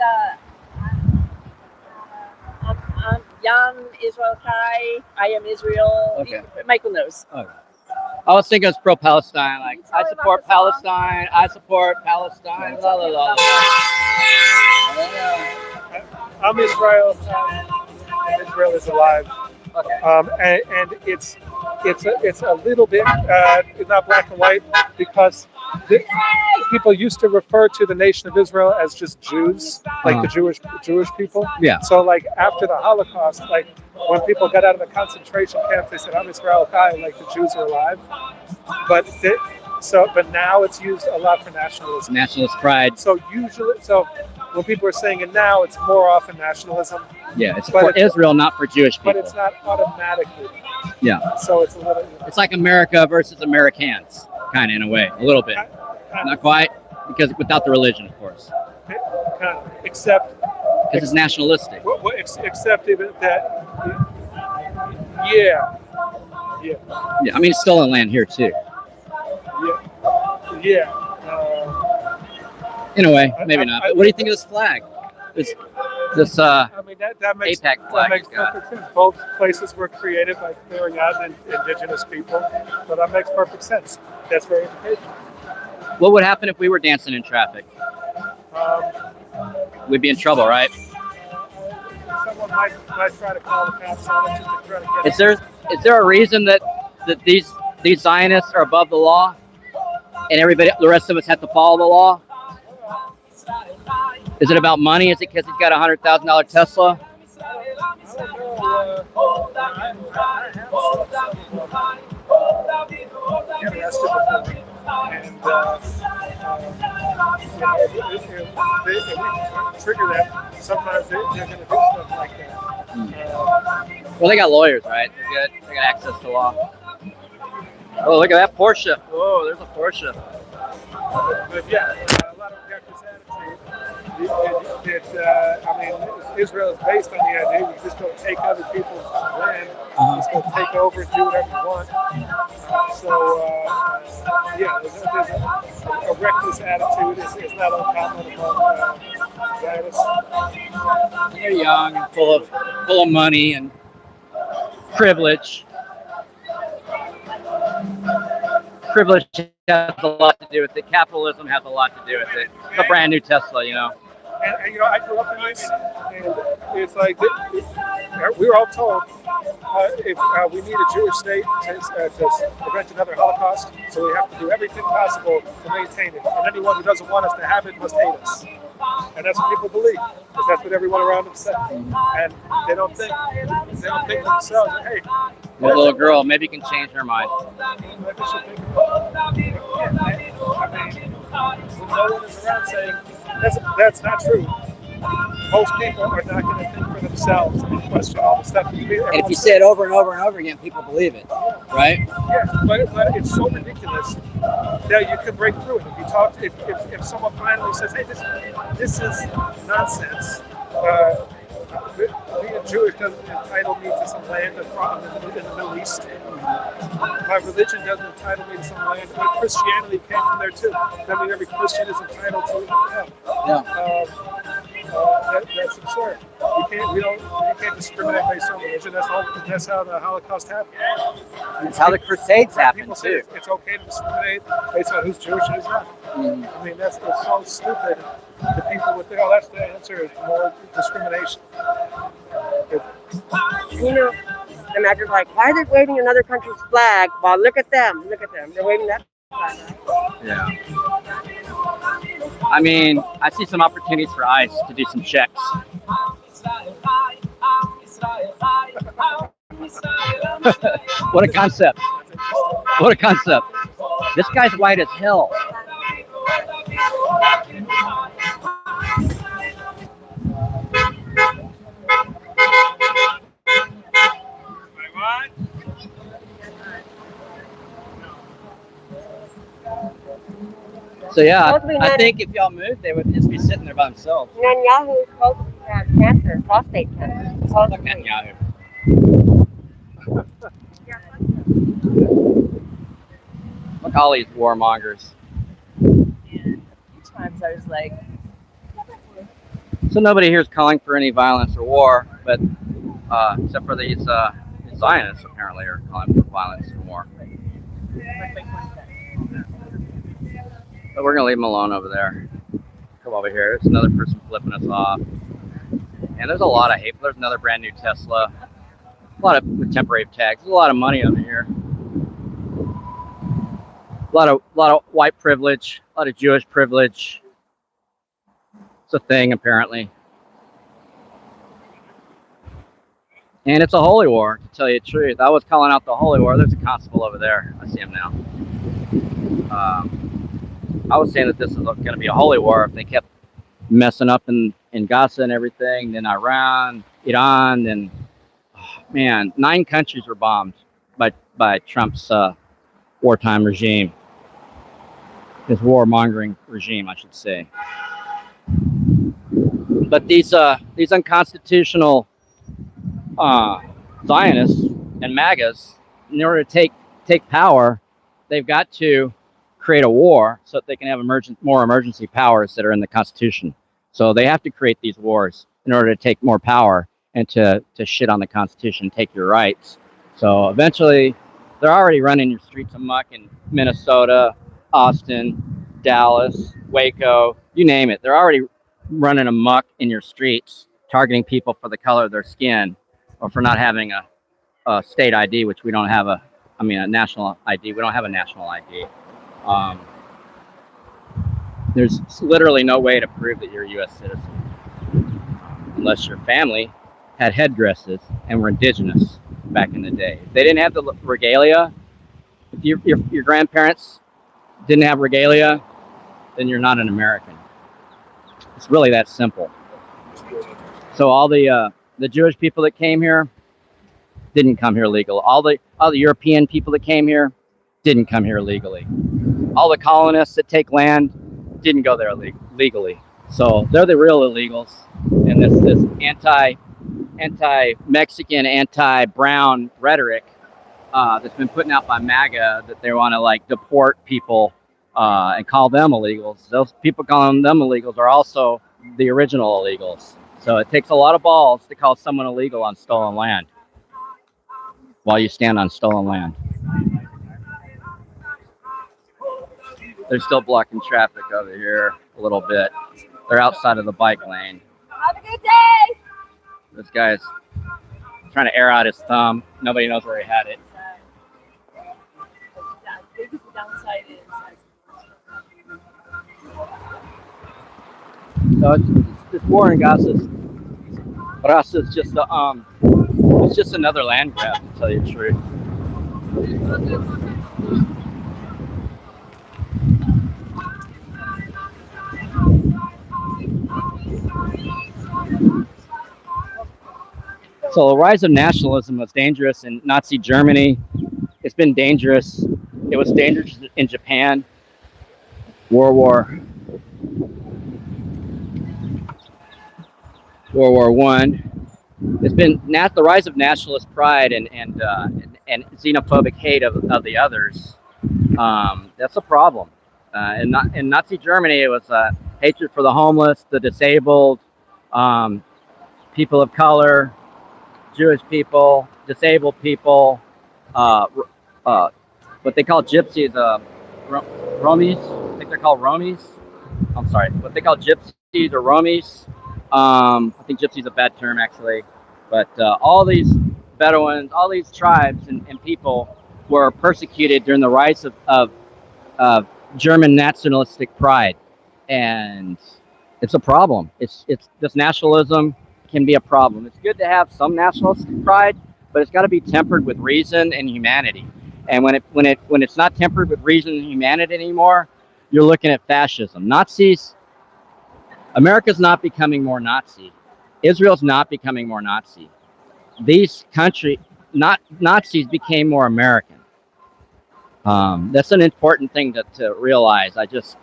I'm Yam Israel Kai. I am Israel. Okay. Michael knows. Okay. I was thinking it's pro-Palestine. Like, I support Palestine. I support Palestine. La la la. I'm Israel. Israel is alive. Okay. And it's it's a little bit not black and white, because people used to refer to the nation of Israel as just Jews, like the Jewish people. Yeah. So like after the Holocaust, like when people got out of the concentration camps, they said Am Yisrael Chai, like the Jews are alive. But now it's used a lot for nationalism. Nationalist pride. So when people are saying it now, it's more often nationalism. Yeah, it's for Israel, not for Jewish people. But it's not automatically. Yeah. So it's a little. It's like America versus Americans, kind of in a way, a little bit. Not quite, because without the religion, of course. Except. Because it's nationalistic. Except even that. Yeah. Yeah, I mean, it's stolen land here too. Yeah. In a way, maybe not. But what do you think of this flag? This I mean, that makes APEC flag. That makes perfect sense. Both places were created by clearing out indigenous people, so that makes perfect sense. That's very educational. What would happen if we were dancing in traffic? We'd be in trouble, right? Someone might try to call the cops on it just to try to get. Is there a reason that these Zionists are above the law, and the rest of us have to follow the law? Is it about money? Is it because he's got a $100,000 Tesla? Get arrested before, and if we trigger that, sometimes they're going to do stuff like that. Well, they got lawyers, right? They're good. They got access to law. Oh, look at that Porsche. Oh, there's a Porsche. But yeah, a lot of them got this attitude that, I mean, Israel is based on the idea you just go take other people's land, just go take over and do whatever you want. Yeah, there's a reckless attitude. It's not uncommon among Zionists. They're young and full of money and privilege. Privilege has a lot to do with it. Capitalism has a lot to do with it. It's a brand new Tesla, you know. And you know, I grew up in this, and it's like we were all told if we need a Jewish state to prevent another Holocaust, so we have to do everything possible to maintain it. And anyone who doesn't want us to have it must hate us. And that's what people believe, because that's what everyone around them said. And they don't think to themselves, hey, That little girl, maybe you can change her mind. maybe she think about it. I mean, when no one is around saying that's not true. Most people are not going to think for themselves and question all the stuff. And if you say it over and over and over again, people believe it, right? Yeah, but it's so ridiculous that you can break through it. If you talk, if someone finally says, "Hey, this is nonsense," being Jewish doesn't entitle me to some land in the Middle East. My religion doesn't entitle me to some land. But Christianity came from there too. I mean, every Christian is entitled to it. Yeah. That's absurd. You can't discriminate based on religion. That's how the Holocaust happened. It's how the Crusades happened People say too. it's okay to discriminate based on who's Jewish and who's not. I mean, it's so stupid. The people would think, oh, that's the answer, is more discrimination. You know, imagine like, why are they waving another country's flag? Well, look at them. They're waving that flag. Yeah. I mean, I see some opportunities for ICE to do some checks. What a concept. What a concept. This guy's white as hell. So yeah, I think if y'all moved, they would just be sitting there by themselves. Netanyahu is supposed to have cancer, prostate cancer. Fuck Netanyahu. Look, all these warmongers. And times I was like, So nobody here is calling for any violence or war, but except for these Zionists apparently are calling for violence and war. But we're gonna leave them alone over there. Come over here. There's another person flipping us off. And there's a lot of hate. There's another brand new Tesla. A lot of with temporary tags. There's a lot of money over here. lot of white privilege, a lot of Jewish privilege. It's a thing apparently, and it's a holy war. To tell you the truth, I was calling out the holy war. There's a constable over there. I see him now. I was saying that this is going to be a holy war if they kept messing up in Gaza and everything. Then Iran, then man, 9 countries were bombed by Trump's wartime regime, his warmongering regime, I should say. But these unconstitutional Zionists and MAGAs, in order to take power, they've got to create a war so that they can have more emergency powers that are in the Constitution. So they have to create these wars in order to take more power and to shit on the Constitution, take your rights. So eventually, they're already running your streets amok in Minnesota, Austin, Dallas, Waco, you name it. They're already running amok in your streets, targeting people for the color of their skin or for not having a state ID, which we don't have a national ID. We don't have a national ID. There's literally no way to prove that you're a U.S. citizen unless your family had headdresses and were indigenous back in the day. If they didn't have the regalia, if your grandparents didn't have regalia, then you're not an American. It's really that simple. So all the Jewish people that came here didn't come here legally. All the European people that came here didn't come here legally. All the colonists that take land didn't go there legally. So they're the real illegals. And this anti-Mexican, anti-brown rhetoric that's been putting out by MAGA, that they want to like deport people and call them illegals. Those people calling them illegals are also the original illegals. So it takes a lot of balls to call someone illegal on stolen land while you stand on stolen land. They're still blocking traffic over here a little bit. They're outside of the bike lane. Have a good day. This guy's trying to air out his thumb. Nobody knows where he had it. The downside is. So this war in Gaza is just it's just another land grab, to tell you the truth. So the rise of nationalism was dangerous in Nazi Germany. It's been dangerous. It was dangerous in Japan. World War I. It's been the rise of nationalist pride and xenophobic hate of the others. That's a problem. In Nazi Germany, it was hatred for the homeless, the disabled, people of color, Jewish people, disabled people, what they call gypsies, Romies. I think they're called Romies. I'm sorry, what they call gypsies or Romies. I think gypsy is a bad term actually, but all these Bedouins, all these tribes and people were persecuted during the rise of German nationalistic pride, and it's a problem. It's this nationalism can be a problem. It's good to have some nationalistic pride, but it's got to be tempered with reason and humanity. And when it's not tempered with reason and humanity anymore, you're looking at fascism. America's not becoming more Nazi. Israel's not becoming more Nazi. These Nazis became more American. That's an important thing to realize. I just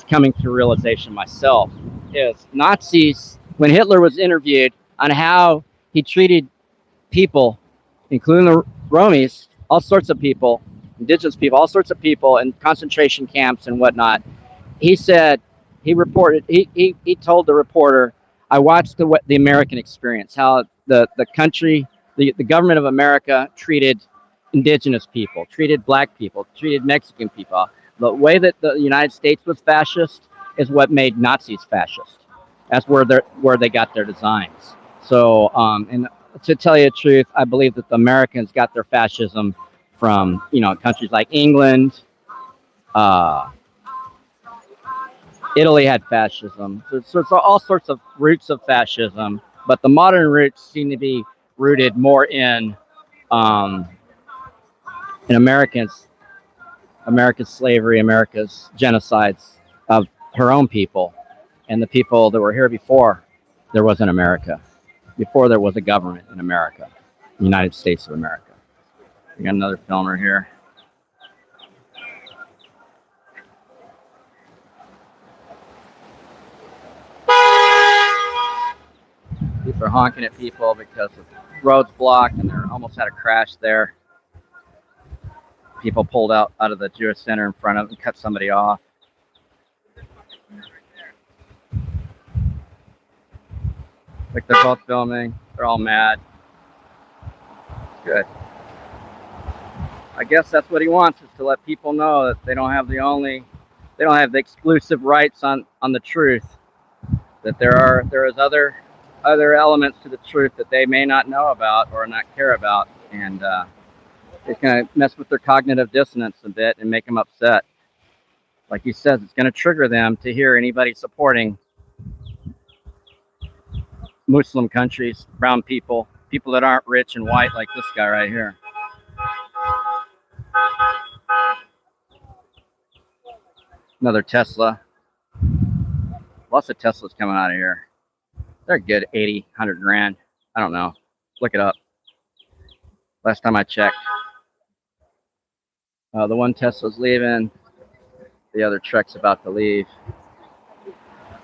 coming to realization myself is Nazis, when Hitler was interviewed on how he treated people, including the Romies, all sorts of people, indigenous people, all sorts of people in concentration camps and whatnot, he said, he told the reporter, I watched the American experience, how the country, the government of America treated indigenous people, treated black people, treated Mexican people. The way that the United States was fascist is what made Nazis fascist. That's where they got their designs. So, and to tell you the truth, I believe that the Americans got their fascism from, countries like England, Uh, Italy had fascism. So it's all sorts of roots of fascism, but the modern roots seem to be rooted more in America's slavery, America's genocides of her own people, and the people that were here before there was an America, before there was a government in America, the United States of America. We got another filmer here. People are honking at people because the road's blocked and they're almost had a crash there. People pulled out of the Jewish Center in front of them and cut somebody off. Like they're both filming. They're all mad. Good. I guess that's what he wants, is to let people know that they don't have the exclusive rights on the truth. That there is other elements to the truth that they may not know about or not care about, and it's going to mess with their cognitive dissonance a bit and make them upset. Like he says, it's going to trigger them to hear anybody supporting Muslim countries, brown people, people that aren't rich and white like this guy right here. Another Tesla. Lots of Teslas coming out of here. They're good 80, 100 grand. I don't know. Look it up. Last time I checked. The one Tesla's leaving. The other truck's about to leave.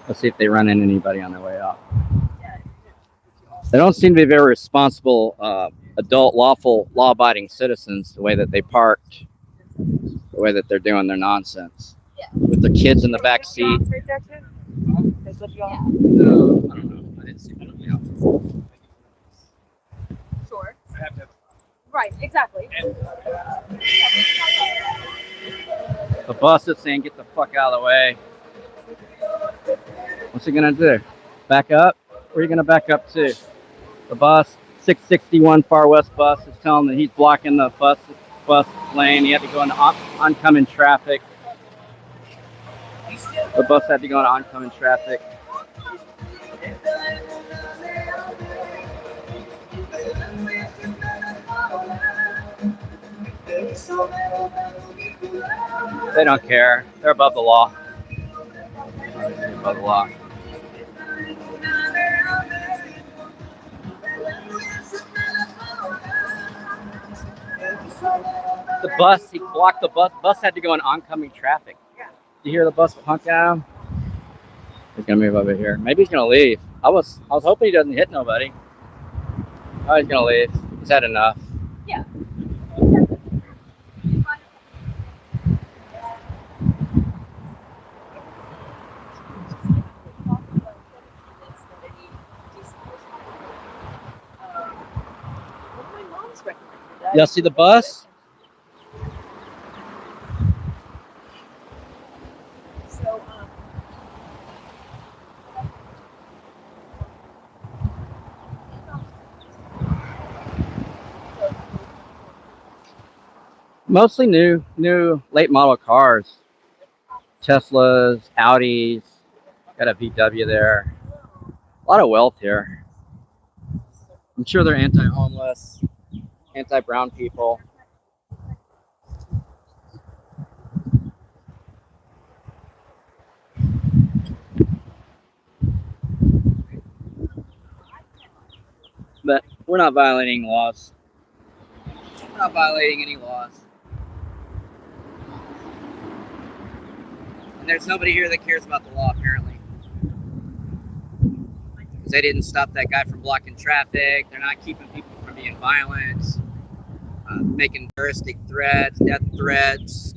Let's see if they run into anybody on their way out. They don't seem to be very responsible, adult, lawful, law-abiding citizens, the way that they parked, the way that they're doing their nonsense. With their kids in the back seat. Yeah. No, I don't know. I didn't see anybody else. Sure. Right, exactly. The bus is saying, get the fuck out of the way. What's he gonna do? Back up? Where are you gonna back up to? The bus, 661 Far West bus, is telling that he's blocking the bus lane. He had to go into oncoming traffic. The bus had to go into oncoming traffic. They don't care. They're above the law. They're above the law. The bus, he blocked the bus. Bus had to go in oncoming traffic. Did you hear the bus honk at him? He's gonna move over here. Maybe he's gonna leave. I was hoping he doesn't hit nobody. Oh, he's gonna leave. He's had enough. Yeah. Y'all see the bus? So, Mostly new late model cars. Teslas, Audis, got a VW there. A lot of wealth here. I'm sure they're anti-homeless, anti-brown people. But we're not violating laws. We're not violating any laws. And there's nobody here that cares about the law, apparently. Because they didn't stop that guy from blocking traffic. They're not keeping people from being violent, making terroristic threats, death threats,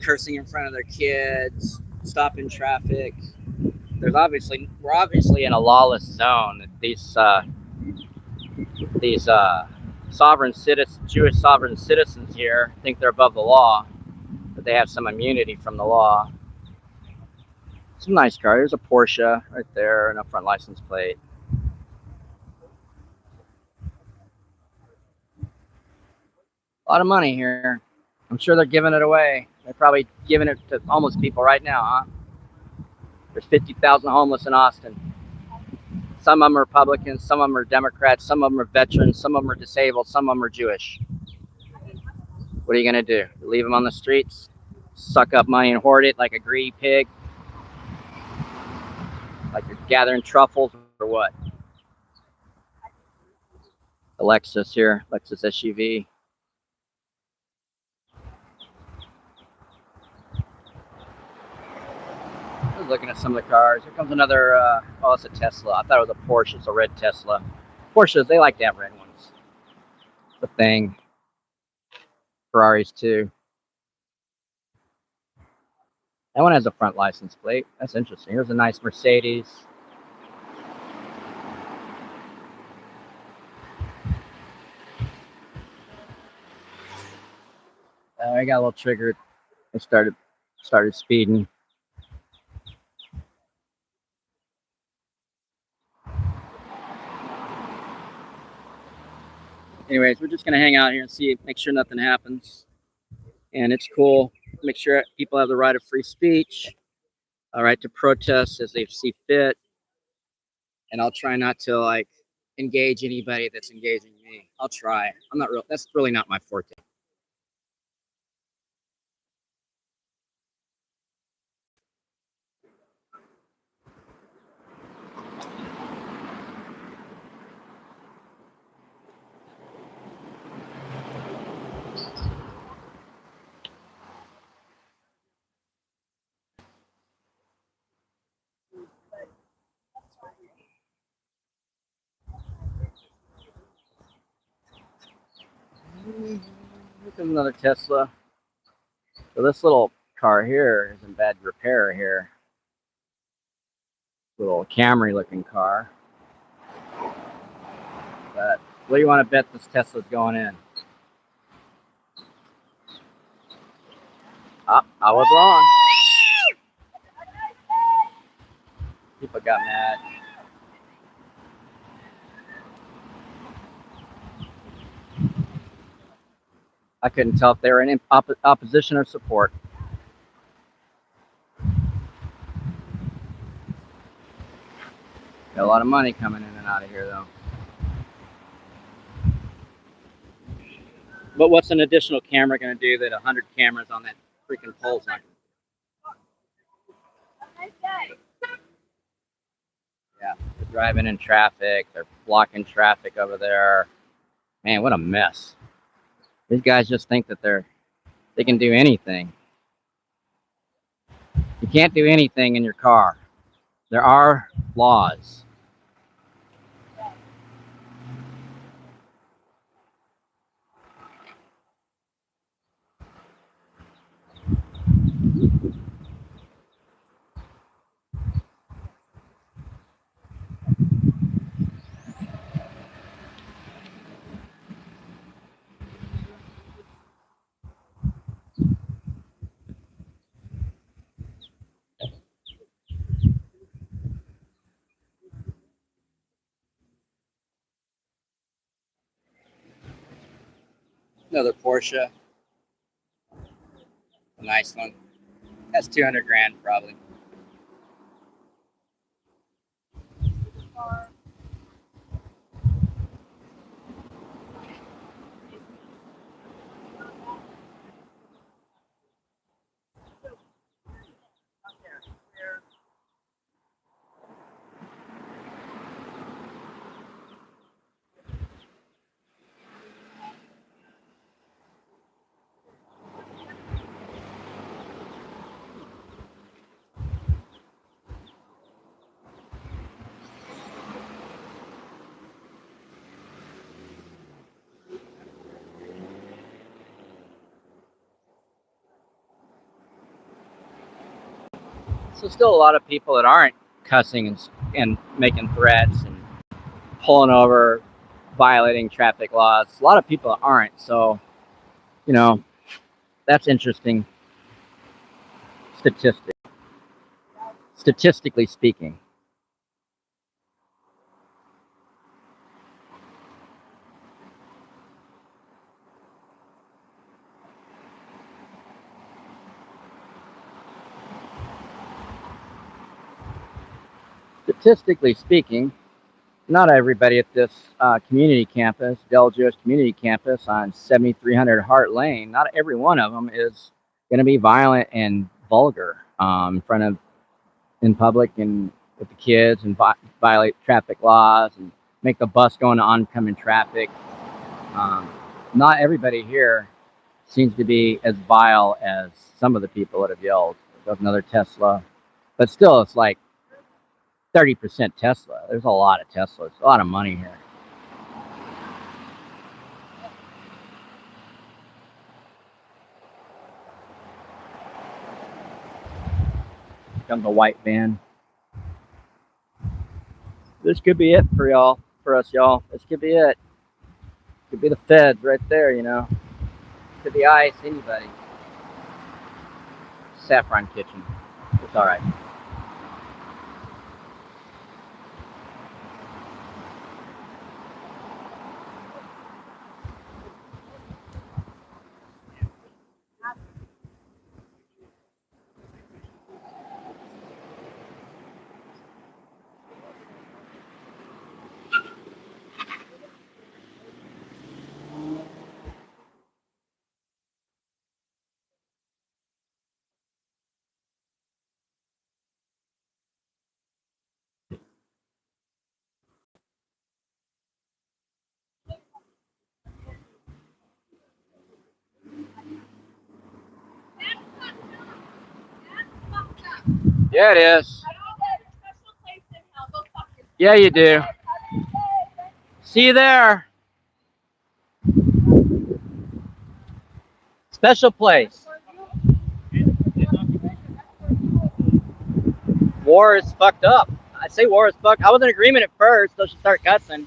cursing in front of their kids, stopping traffic. We're obviously in a lawless zone. These Jewish sovereign citizens here think they're above the law, that they have some immunity from the law. Some nice car. There's a Porsche right there and a front license plate. A lot of money here. I'm sure they're giving it away. They're probably giving it to homeless people right now, huh? There's 50,000 homeless in Austin. Some of them are Republicans, some of them are Democrats, some of them are veterans, some of them are disabled, some of them are Jewish. What are you going to do? Leave them on the streets? Suck up money and hoard it like a greedy pig? Like you're gathering truffles or what? Alexis here, Lexus SUV. I was looking at some of the cars. Here comes another, oh, it's a Tesla. I thought it was a Porsche. It's a red Tesla. Porsches, they like to have red ones. It's the thing. Ferraris too. That one has a front license plate. That's interesting. Here's a nice Mercedes. I got a little triggered. I started speeding. Anyways, we're just gonna hang out here and see, make sure nothing happens. And it's cool. Make sure people have the right of free speech, a right to protest as they see fit. And I'll try not to like engage anybody that's engaging me. I'll try. I'm not real. That's really not my forte. Look at another Tesla. So this little car here is in bad repair here. Little Camry looking car. But what do you want to bet this Tesla's going in? Oh, I was wrong. People got mad. I couldn't tell if they were in opposition or support. Got a lot of money coming in and out of here, though. But what's an additional camera going to do that 100 cameras on that freaking pole's not? Yeah, they're driving in traffic. They're blocking traffic over there. Man, what a mess. These guys just think that they can do anything. You can't do anything in your car. There are laws. Another Porsche. A nice one. That's 200 grand probably. So still a lot of people that aren't cussing and making threats and pulling over, violating traffic laws. A lot of people aren't. So, you know, that's interesting. Statistically speaking. statistically speaking, not everybody at this community campus, Dell Jewish Community Campus on 7300 Hart Lane, not every one of them is going to be violent and vulgar in public and with the kids and violate traffic laws and make the bus go into oncoming traffic. Not everybody here seems to be as vile as some of the people that have yelled. There's another Tesla. But still, it's like 30% Tesla. There's a lot of Teslas. A lot of money here. Comes a white van. This could be it for y'all, for us, y'all. This could be it. Could be the feds right there, you know. Could be ICE, anybody. Saffron Kitchen. It's all right. Yeah, it is. Yeah, you do. See you there. Special place. War is fucked up. I say war is fucked. I was in agreement at first. They'll start cussing.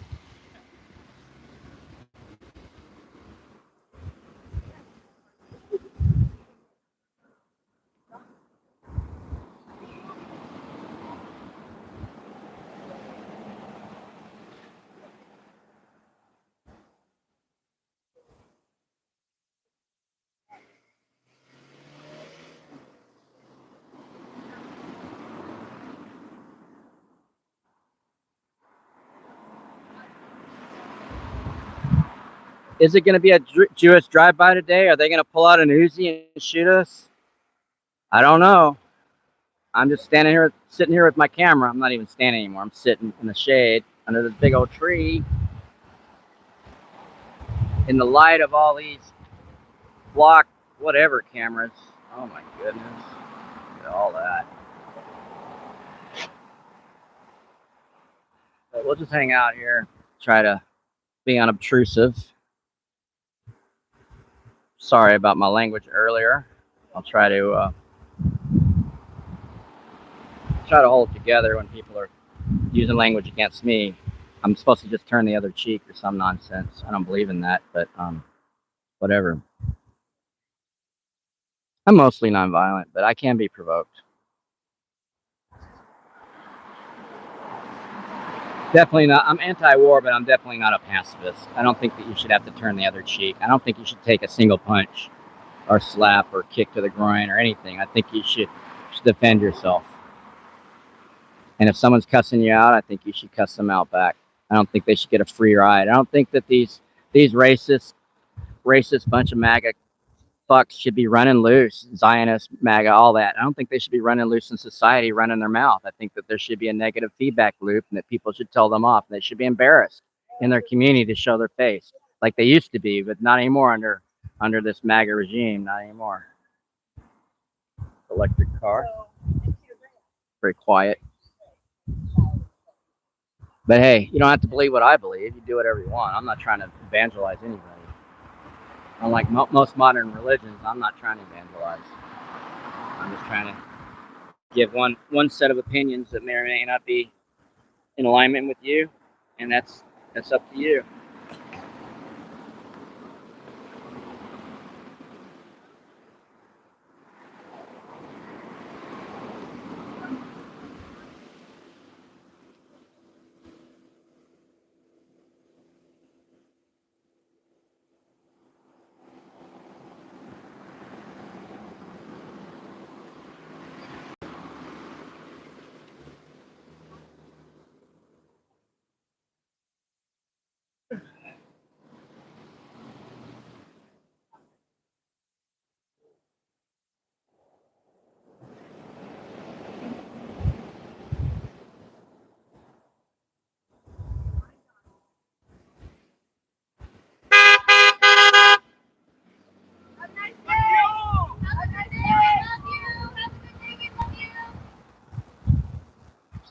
Is it going to be a Jewish drive-by today? Are they going to pull out an Uzi and shoot us? I don't know. I'm just sitting here with my camera. I'm not even standing anymore. I'm sitting in the shade under this big old tree in the light of all these block whatever cameras. Oh my goodness. Look at all that. But we'll just hang out here, try to be unobtrusive. Sorry about my language earlier. I'll try to hold it together when people are using language against me. I'm supposed to just turn the other cheek or some nonsense. I don't believe in that, but whatever. I'm mostly nonviolent, but I can be provoked. Definitely not. I'm anti-war, but I'm definitely not a pacifist. I don't think that you should have to turn the other cheek. I don't think you should take a single punch or slap or kick to the groin or anything. I think you should defend yourself. And if someone's cussing you out, I think you should cuss them out back. I don't think they should get a free ride. I don't think that these racist bunch of MAGA fucks should be running loose, Zionist, MAGA, all that. I don't think they should be running loose in society, running their mouth. I think that there should be a negative feedback loop and that people should tell them off. And they should be embarrassed in their community to show their face like they used to be, but not anymore under this MAGA regime, not anymore. Electric car. Very quiet. But hey, you don't have to believe what I believe. You do whatever you want. I'm not trying to evangelize anybody. Unlike most modern religions, I'm not trying to evangelize. I'm just trying to give one set of opinions that may or may not be in alignment with you, and that's up to you.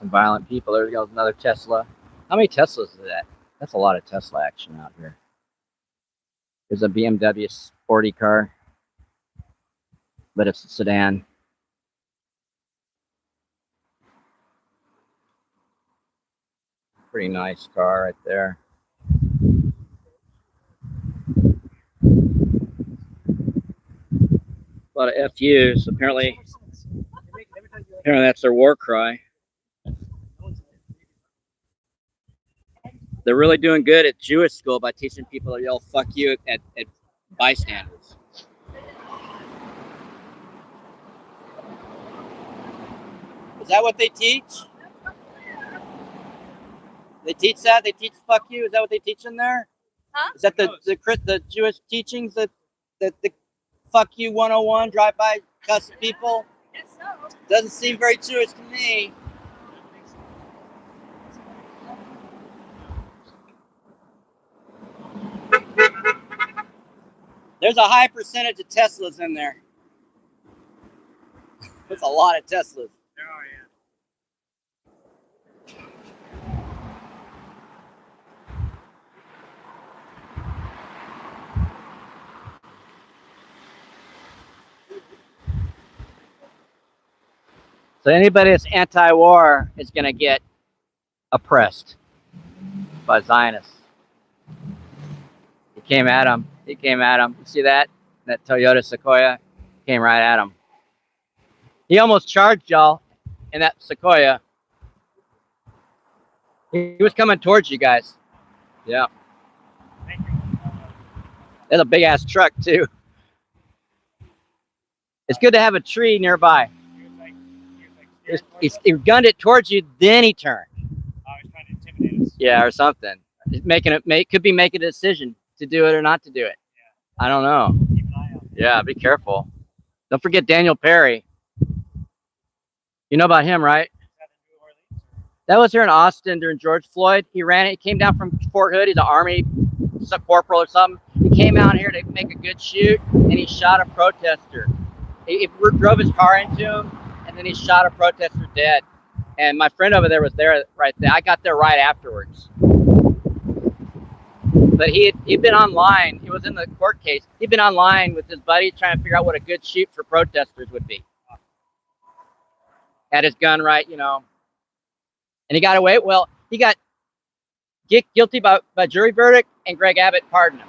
Some violent people. There goes another Tesla. How many Teslas is that? That's a lot of Tesla action out here. There's a BMW sporty car, but it's a sedan. Pretty nice car right there. A lot of FUs. Apparently that's their war cry. They're really doing good at Jewish school by teaching people to yell "fuck you" at bystanders. Is that what they teach? They teach that? They teach "fuck you"? Is that what they teach in there? Huh? Is that the Jewish teachings that the "fuck you" 101 drive by cuss people? Yes, so. Doesn't seem very Jewish to me. There's a high percentage of Teslas in there. There's a lot of Teslas. Oh, yeah. So anybody that's anti-war is going to get oppressed by Zionists. He came at him. He came at him. You see that? That Toyota Sequoia came right at him. He almost charged y'all in that Sequoia. He was coming towards you guys. Yeah. That's a big ass truck too. It's good to have a tree nearby. He gunned it towards you, then he turned. I was trying to intimidate us. Yeah, or something. Could be making a decision to do it or not to do it. Yeah. I don't know. Keep an eye out. Yeah, be careful. Don't forget Daniel Perry. You know about him, right? That was here in Austin during George Floyd. He ran it. He came down from Fort Hood. He's an Army corporal or something. He came out here to make a good shoot, and he shot a protester. He drove his car into him, and then he shot a protester dead. And my friend over there was there right there. I got there right afterwards. But he'd been online. He was in the court case. He'd been online with his buddy trying to figure out what a good shoot for protesters would be. Had his gun right, you know. And he got away. Well, he got guilty by jury verdict, and Greg Abbott pardoned him.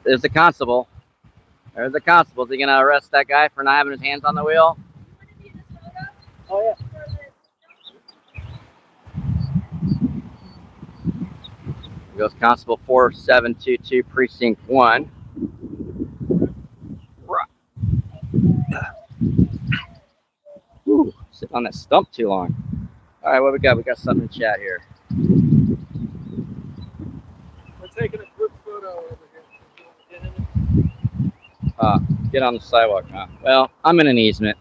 There's the constable. There's the constable. Is he gonna arrest that guy for not having his hands on the wheel? Oh yeah. Here goes Constable 4722, Precinct 1. Ooh, sitting on that stump too long. All right, what we got? We got something in chat here. We're taking a group photo over here. Get on the sidewalk, huh? Well, I'm in an easement.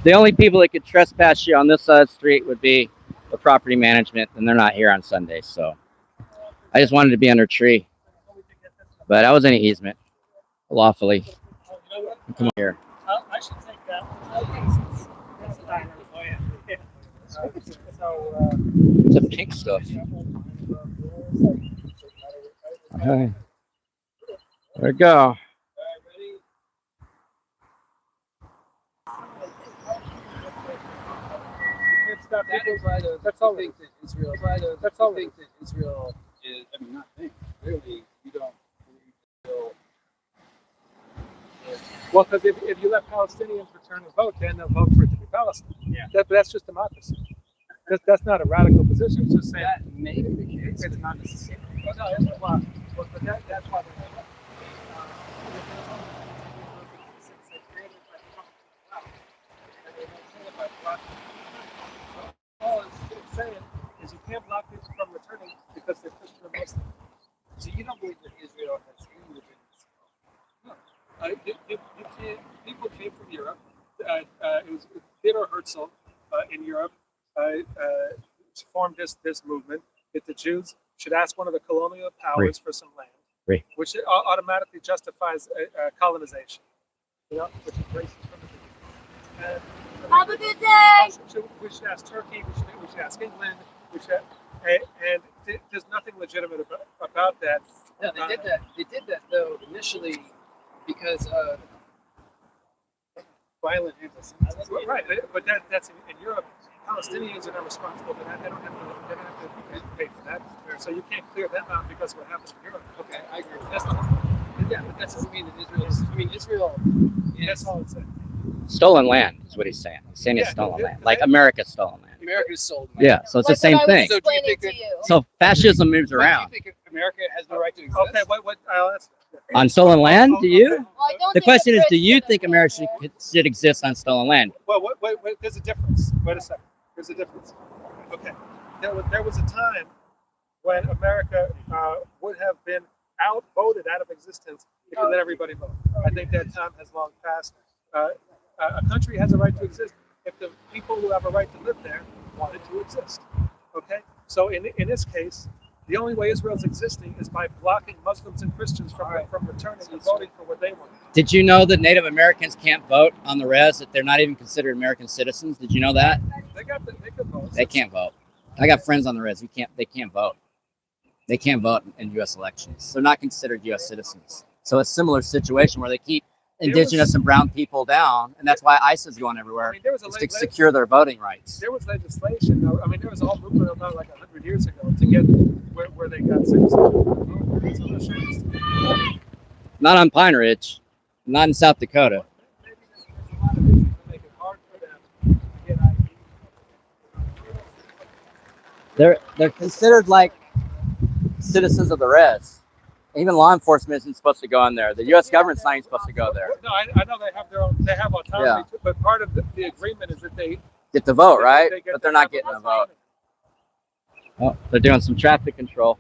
The only people that could trespass you on this side of the street would be the property management, and they're not here on Sundays, so I just wanted to be under a tree. But I was in an easement, lawfully. Come on here. I should take that. Oh yeah. So It's a pink stuff. Okay. There we go. That is why that's all think that Israel. That's all think that Israel is. I mean, not think. Really, you don't believe Israel. Well, because if you let Palestinians return a vote, then they'll vote for it to be Palestine. Yeah. That's just democracy. That's not a radical position. It's just saying That may be the case. it's not necessary. Well, no, it's why. But that's why they're not. All it's saying is you can't block people from returning because they're Christian or Muslim. So you don't believe that Israel has any legitimacy? No. You can't. People came from Europe. It was Theodor Herzl in Europe formed this movement that the Jews should ask one of the colonial powers for some land, which automatically justifies colonization. You know, which is racist from the beginning. Have a good day. We should ask Turkey. We should ask England. And there's nothing legitimate about that. No, they did that. They did that though initially because of violent anti-Semitism. Right, but that's in Europe. Palestinians are not responsible for that. They don't have to pay for that. So you can't clear them out because of what happens in Europe. Okay, I agree. That's not. Yeah, but that doesn't mean that Israel is. I mean, Israel. That's all it's saying. Stolen land is what he's saying. He's saying it's stolen land. Like America's stolen land. America's sold. Yeah, so it's the same thing. So do you think to you. So fascism moves around. Do you think America has no right to exist? Okay, what I'll answer. On stolen land, do you? Well, I don't The think question is, it's do you Christian think up America there. should exist on stolen land? Well, there's a difference. Wait a second. There's a difference. Okay. There was a time when America would have been outvoted out of existence if you let everybody vote. I think that time has long passed. A country has a right to exist if the people who have a right to live there wanted to exist. Okay? So in this case, the only way Israel's existing is by blocking Muslims and Christians from returning and voting for what they want. Did you know that Native Americans can't vote on the res, that they're not even considered American citizens? Did you know that? They could vote. They can't vote. I got friends on the res. They can't vote. They can't vote in U.S. elections. They're not considered U.S. citizens. So it's a similar situation where they keep indigenous and brown people down, and that's why ICE is going everywhere, there was is to secure their voting rights. There was legislation. There was a whole movement about like 100 years ago to get where they got citizens. Not on Pine Ridge, not in South Dakota. Maybe there's a lot of issues that make it hard for them to get ID. They're considered like citizens of the res. Even law enforcement isn't supposed to go in there. The U.S. government's not even supposed to go there. No, I know they have autonomy, too, but part of the agreement is that they get to vote, right? they get But they're not getting a vote. Oh, they're doing some traffic control.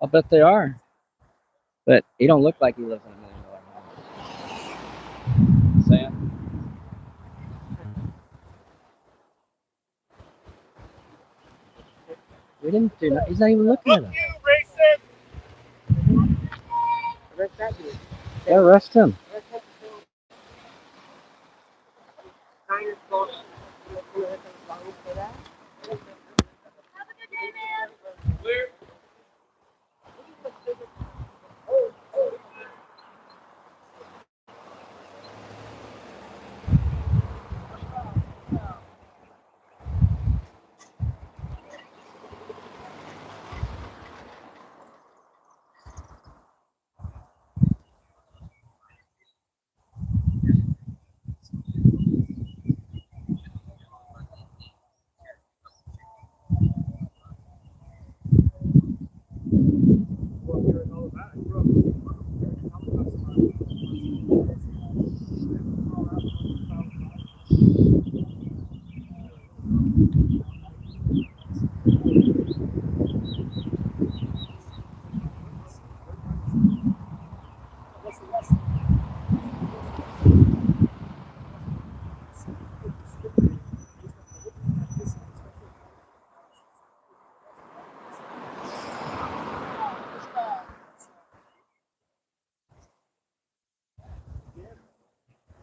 I'll bet they are. But he don't look like he lives in a $1 million house. Saying. We didn't do that. He's not even looking at us. Yeah, arrest him.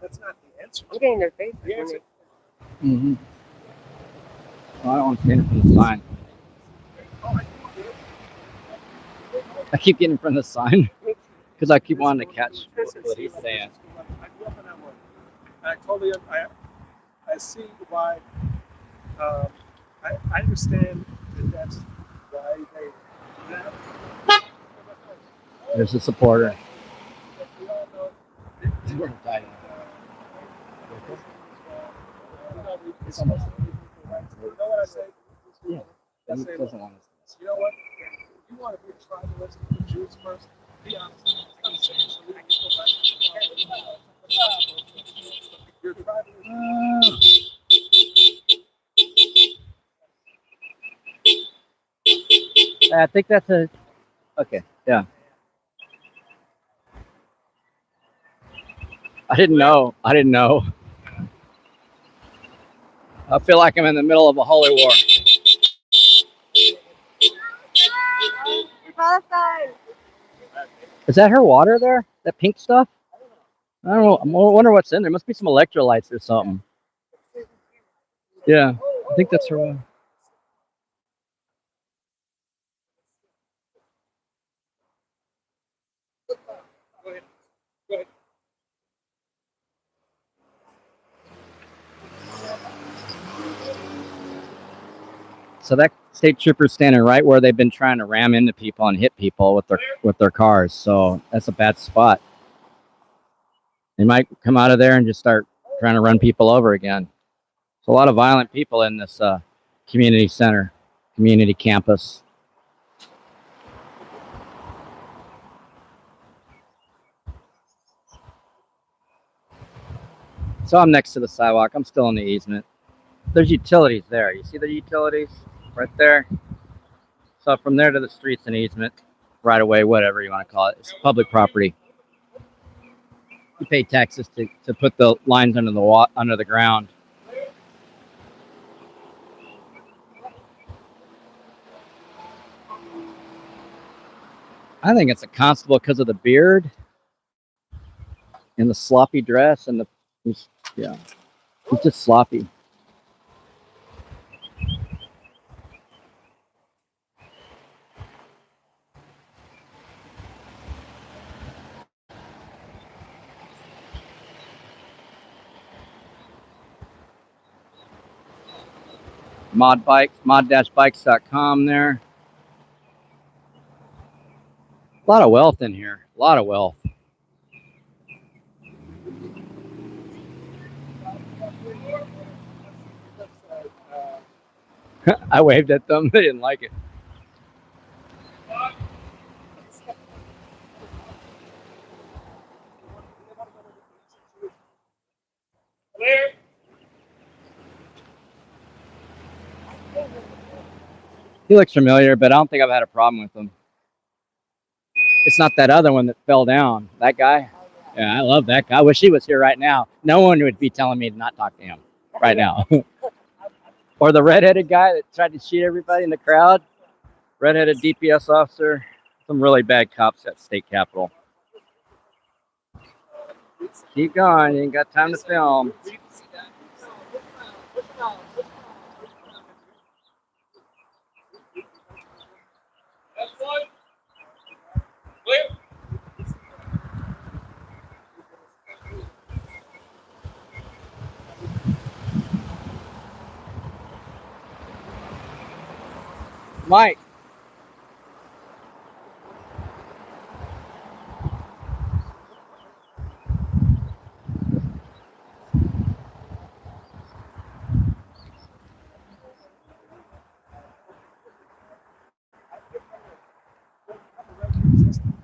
That's not the answer. I'm getting their faces. The answer. Mm-hmm. Well, I don't want to stand in front of the sign. I keep getting in front of the sign because I keep wanting to catch what he's saying. I grew up in that world. I see why. I understand that that's why they do that. There's a supporter. We all know it's almost you know what I say? Yeah. I He say, doesn't want us. you know what? You want to be a tribalist with the Jews first? Be honest. I'm saying so we can go right. You're tribalist. I think that's a. Okay. Yeah. I didn't know. I feel like I'm in the middle of a holy war. Palestine. Is that her water there? That pink stuff? I don't know. I wonder what's in there. Must be some electrolytes or something. Yeah, I think that's her water. Go ahead. Go ahead. So that state trooper's standing right where they've been trying to ram into people and hit people with their cars. So that's a bad spot. They might come out of there and just start trying to run people over again. There's a lot of violent people in this community center, community campus. So I'm next to the sidewalk. I'm still in the easement. There's utilities there. You see the utilities right there? So from there to the street's an easement, right away, whatever you want to call it. It's public property. You pay taxes to put the lines under the ground. I think it's a constable because of the beard and the sloppy dress and he's just sloppy. mod-bikes.com there. A lot of wealth in here. A lot of wealth. I waved at them. They didn't like it. He looks familiar, but I don't think I've had a problem with him. It's not that other one that fell down. That guy? Yeah, I love that guy. I wish he was here right now. No one would be telling me to not talk to him right now. Or the redheaded guy that tried to shoot everybody in the crowd. Redheaded DPS officer. Some really bad cops at state capitol. Keep going. You ain't got time to film. Mike.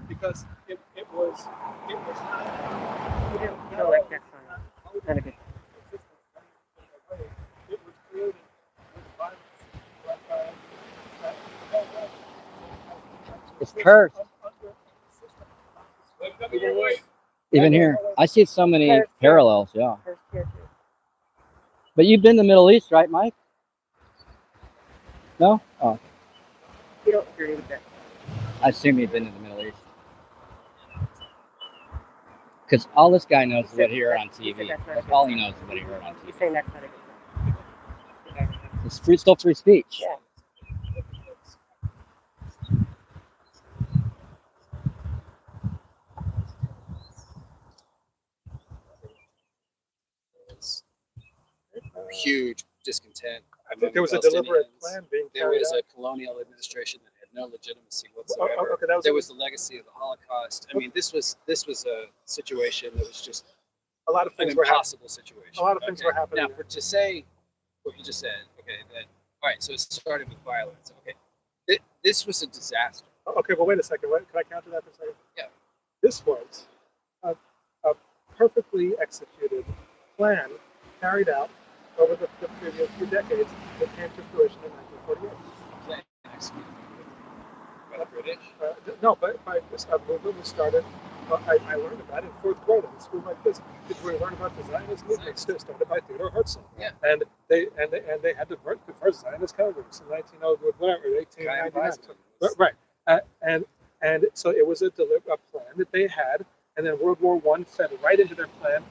Because it was You don't like that song. Not a good. it was created with violence. It's cursed. Even here. I see so many parallels, yeah. First here too. But you've been to the Middle East, right, Mike? No? Oh, You don't agree with that. I assume you've been to the Middle East. Because all this guy knows is what he heard on TV. That's all he knows is what he heard on You're TV. saying that's not a good song. It's still free speech. Yeah. Huge discontent. I think there was a among deliberate Palestinians. plan being There carried was out. a colonial administration that had no legitimacy whatsoever. Okay, that was There was the legacy of the Holocaust. I mean, this was a situation that was just a lot of an things were happening. impossible situation. A lot of things were happening. Now, to say what you just said, okay, that all right. So it started with violence. Okay, this was a disaster. Okay, well, wait a second. Can I counter that for a second? Yeah. This was a perfectly executed plan carried out over the previous 2 decades that came to fruition in 1948. Plan executed by the British. No, but this movement was started. I learned about it in 4th grade in a school like this. We learned about the Zionist movement started by Theodore Herzl. Yeah. And they had the first Zionist Congress in 1899. Right. And so it was a plan that they had, and then World War I fed right into their plan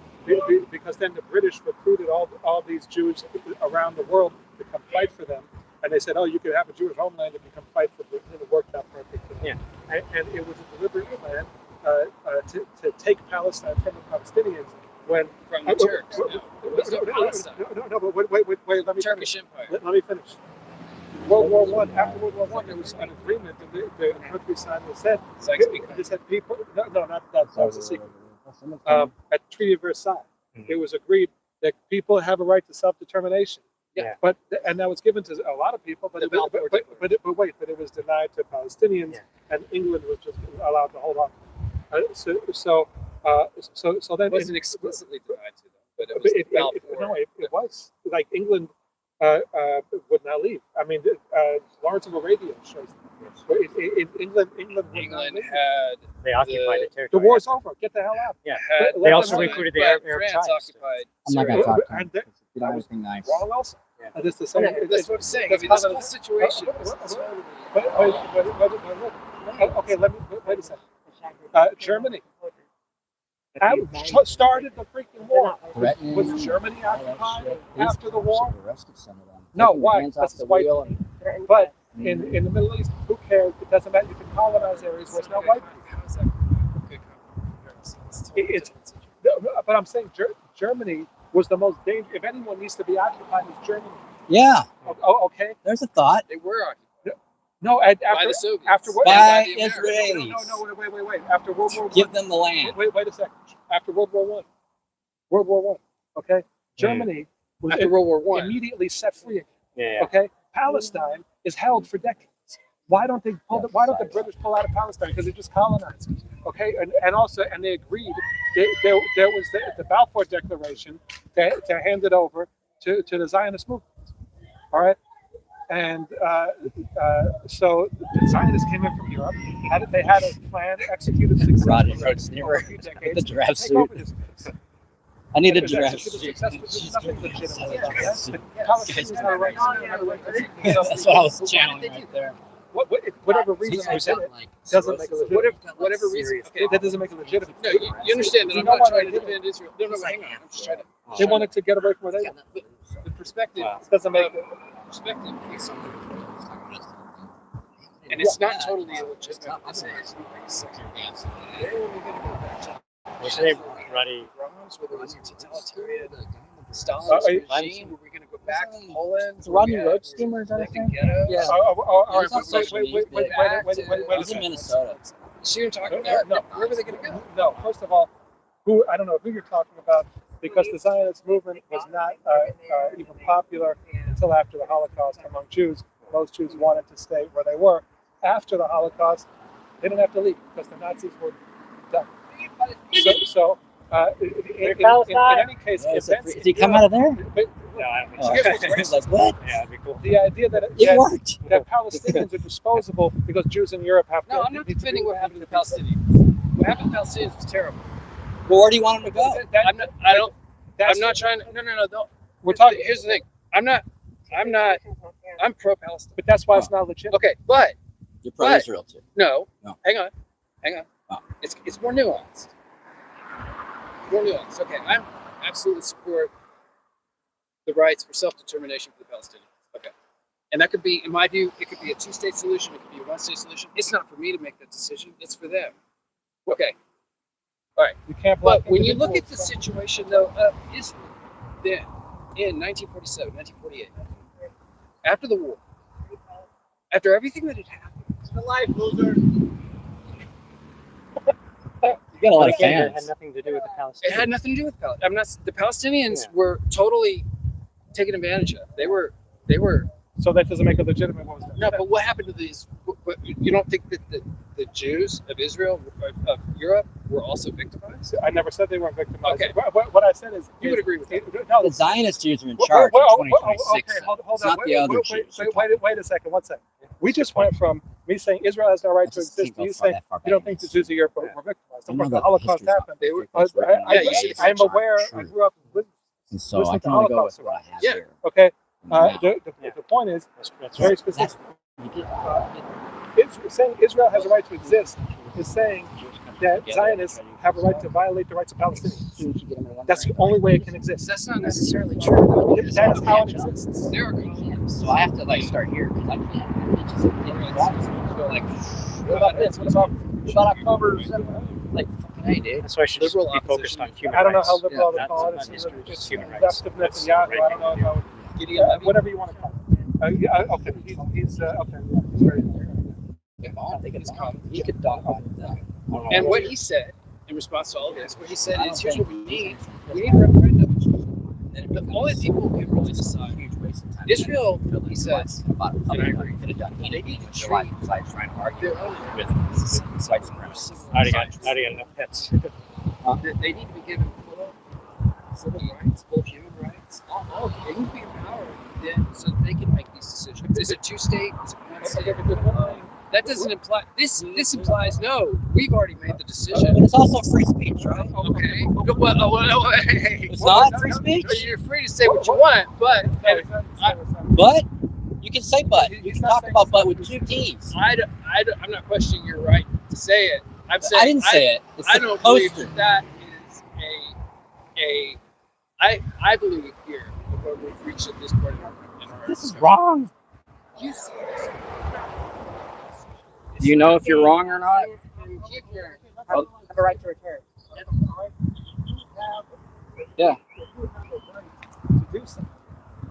because then the British recruited all these Jews around the world to come fight for them. And they said, oh, you could have a Jewish homeland if you come fight for Britain, and it worked out perfectly. Yeah. And it was a deliberate plan to take Palestine from the Palestinians when From the Turks. No, it was no Palestine. No, but wait, let me Turkish finish. Empire. Let me finish. World War I. After World War I, there was an agreement, and the country signed that said, they said people. No, not that. That was a secret. At Treaty of Versailles, it was agreed that people have a right to self-determination. Yeah. But that was given to a lot of people, but it was denied to Palestinians, and England was just allowed to hold on. So then It wasn't explicitly denied to them, but it was it was like England would not leave. I mean, Lawrence of Arabia shows England had They occupied the territory. the war's over. Get the hell out. Yeah. Let They them also have it. recruited the but Arab France tribes. occupied. I'm not going to Syria. talk to him. And You don't have anything nice. wrong also. Yeah. And it's the same. That's what I'm saying. I That's mean, this part whole of- situation was totally. Okay, wait a second. Germany started the freaking war. Threatening. Was Germany occupied These after the cops war? have arrested some of them. No, Taking their why? hands That's off the white. wheel and- But in the Middle East, who cares? It doesn't matter. You can colonize areas where it's not white people. How is that good comparison? It's totally It's- different situation. No, but I'm saying Germany was the most dangerous. If anyone needs to be occupied, it's Germany. Yeah, Okay. there's a thought. They were occupied No, by after the Soviets. after what? By the Americans. Israelis. No, wait. After World War Give I. them the land. Wait a second. After World War I. Okay. Germany was After World War One. immediately set free again. Yeah. Okay. Palestine is held for decades. Why don't they pull? Why don't the British pull out of Palestine? Because they just colonized it. Okay. And they agreed. There was the Balfour Declaration to hand it over to the Zionist movement. All right. And so the Zionists came in from Europe. They had a plan executed successfully over a few decades. The giraffe to take over suit. this place. I need a It was giraffe executed suit. successfully. There's nothing legitimate about that. The Palestinians had a right to That's what I was channeling right there. whatever reason they did it doesn't make it legitimate. Whatever reason. Okay. That doesn't make it legitimate. No, you understand that You I'm know not what trying I to did? defend Israel. No, hang on. I'm just trying to. They wanted to get away from where they were. The perspective. Doesn't make it. Perspective is something. And it's not totally illegitimate to say it's What's your name? Roddy. whether it was a totalitarian Stalinist regime, were we going to go back to Poland? Is Rodney Road steamer, is that Like his a name? ghetto? Yeah. All right, He's on social media. wait a He's in second. Minnesota. See what I'm talking about? No. Where were they going to go? No, first of all, I don't know who you're talking about, because the Zionist movement was not even popular until after the Holocaust among Jews. Most Jews wanted to stay where they were. After the Holocaust, they didn't have to leave because the Nazis were done. So in any case, Did he come out of there? but No, I don't think so. He's like, what? Yeah, it'd be cool. the idea that It worked. that Palestinians are disposable because Jews in Europe have to. No, I'm not defending what happened to the Palestinians. What happened to the Palestinians was terrible. Well, where do you want him to go? I'm not trying to. No. We're talking. Here's the thing. I'm pro-Palestine. But that's why it's not legitimate. Okay, but You're pro-Israel too. no. No. Hang on. Oh. It's more nuanced. Okay, I absolutely support the rights for self-determination for the Palestinians. Okay, and that could be, in my view, it could be a two-state solution. It could be a one-state solution. It's not for me to make that decision. It's for them. Okay. All right. You can't block But when you look at individuals. the situation, though, of Israel, then in 1947, 1948, after the war, after everything that had happened, You got a lot of It had fans. nothing to do with the it Palestinians. had nothing to do with Palestine. The Palestinians were totally taken advantage of. They were. So that doesn't make it legitimate. What was that? No, but what happened to these? You don't think that the Jews of Israel, of Europe, were also victimized? I never said they weren't victimized. Okay. What I said is You would agree with that? No, The Zionist Jews are in charge in 2026. Okay, hold It's on. not the other Jews. Wait a second. 1 second. We just went from me saying Israel has no right to Just exist can't to you go far saying that far you don't back. think the Jews of Europe were victimized. I Of know course, that the Holocaust history's not happened. They were. I'm aware. I grew up with. And so Listen I to can only go Holocaust with what I have Yeah. here. Okay. Now. The point is That's very right. specific. You get- Saying Israel has a right to exist is saying that Zionists have a right to violate the rights of Palestinians. That's the only way it can exist. That's not necessarily true. Though. That's how it exists. There are So I have to like start here because I can't. It just like. What about this? What about October 7th? Like fucking hey, dude. That's why I should just Liberal be focused on human I don't know rights. how liberal Yeah, they call it. that's It's not history, just human left rights. of That's Netanyahu. right. I don't know how. Gideon Levy. Whatever you want to call it. Okay. He's okay. He's very. He's calm. He could talk about that. And what he said in response to all of this, what he said is, here's what we need. We need a referendum. And the only people who can really decide. Israel, he says, and I agree, they need to treat their own I already got enough pets. They need to be given full civil rights, full human rights. All they need to be empowered then so that they can make these decisions. Is it two-state? Is it one-state? That doesn't imply. This implies no. We've already made the decision. But it's also free speech, right? Okay. Well, hey. It's not free speech. You're free to say what you want, but But you can say but. You can talk about but with two T's. I'm not questioning your right to say it. I'm saying I didn't say it. It's I don't believe supposed that is I believe here before we've reached at this point in our This is wrong. You see Do you know if you're wrong or not? keep hearing. Have a right to return. Yeah. To do something.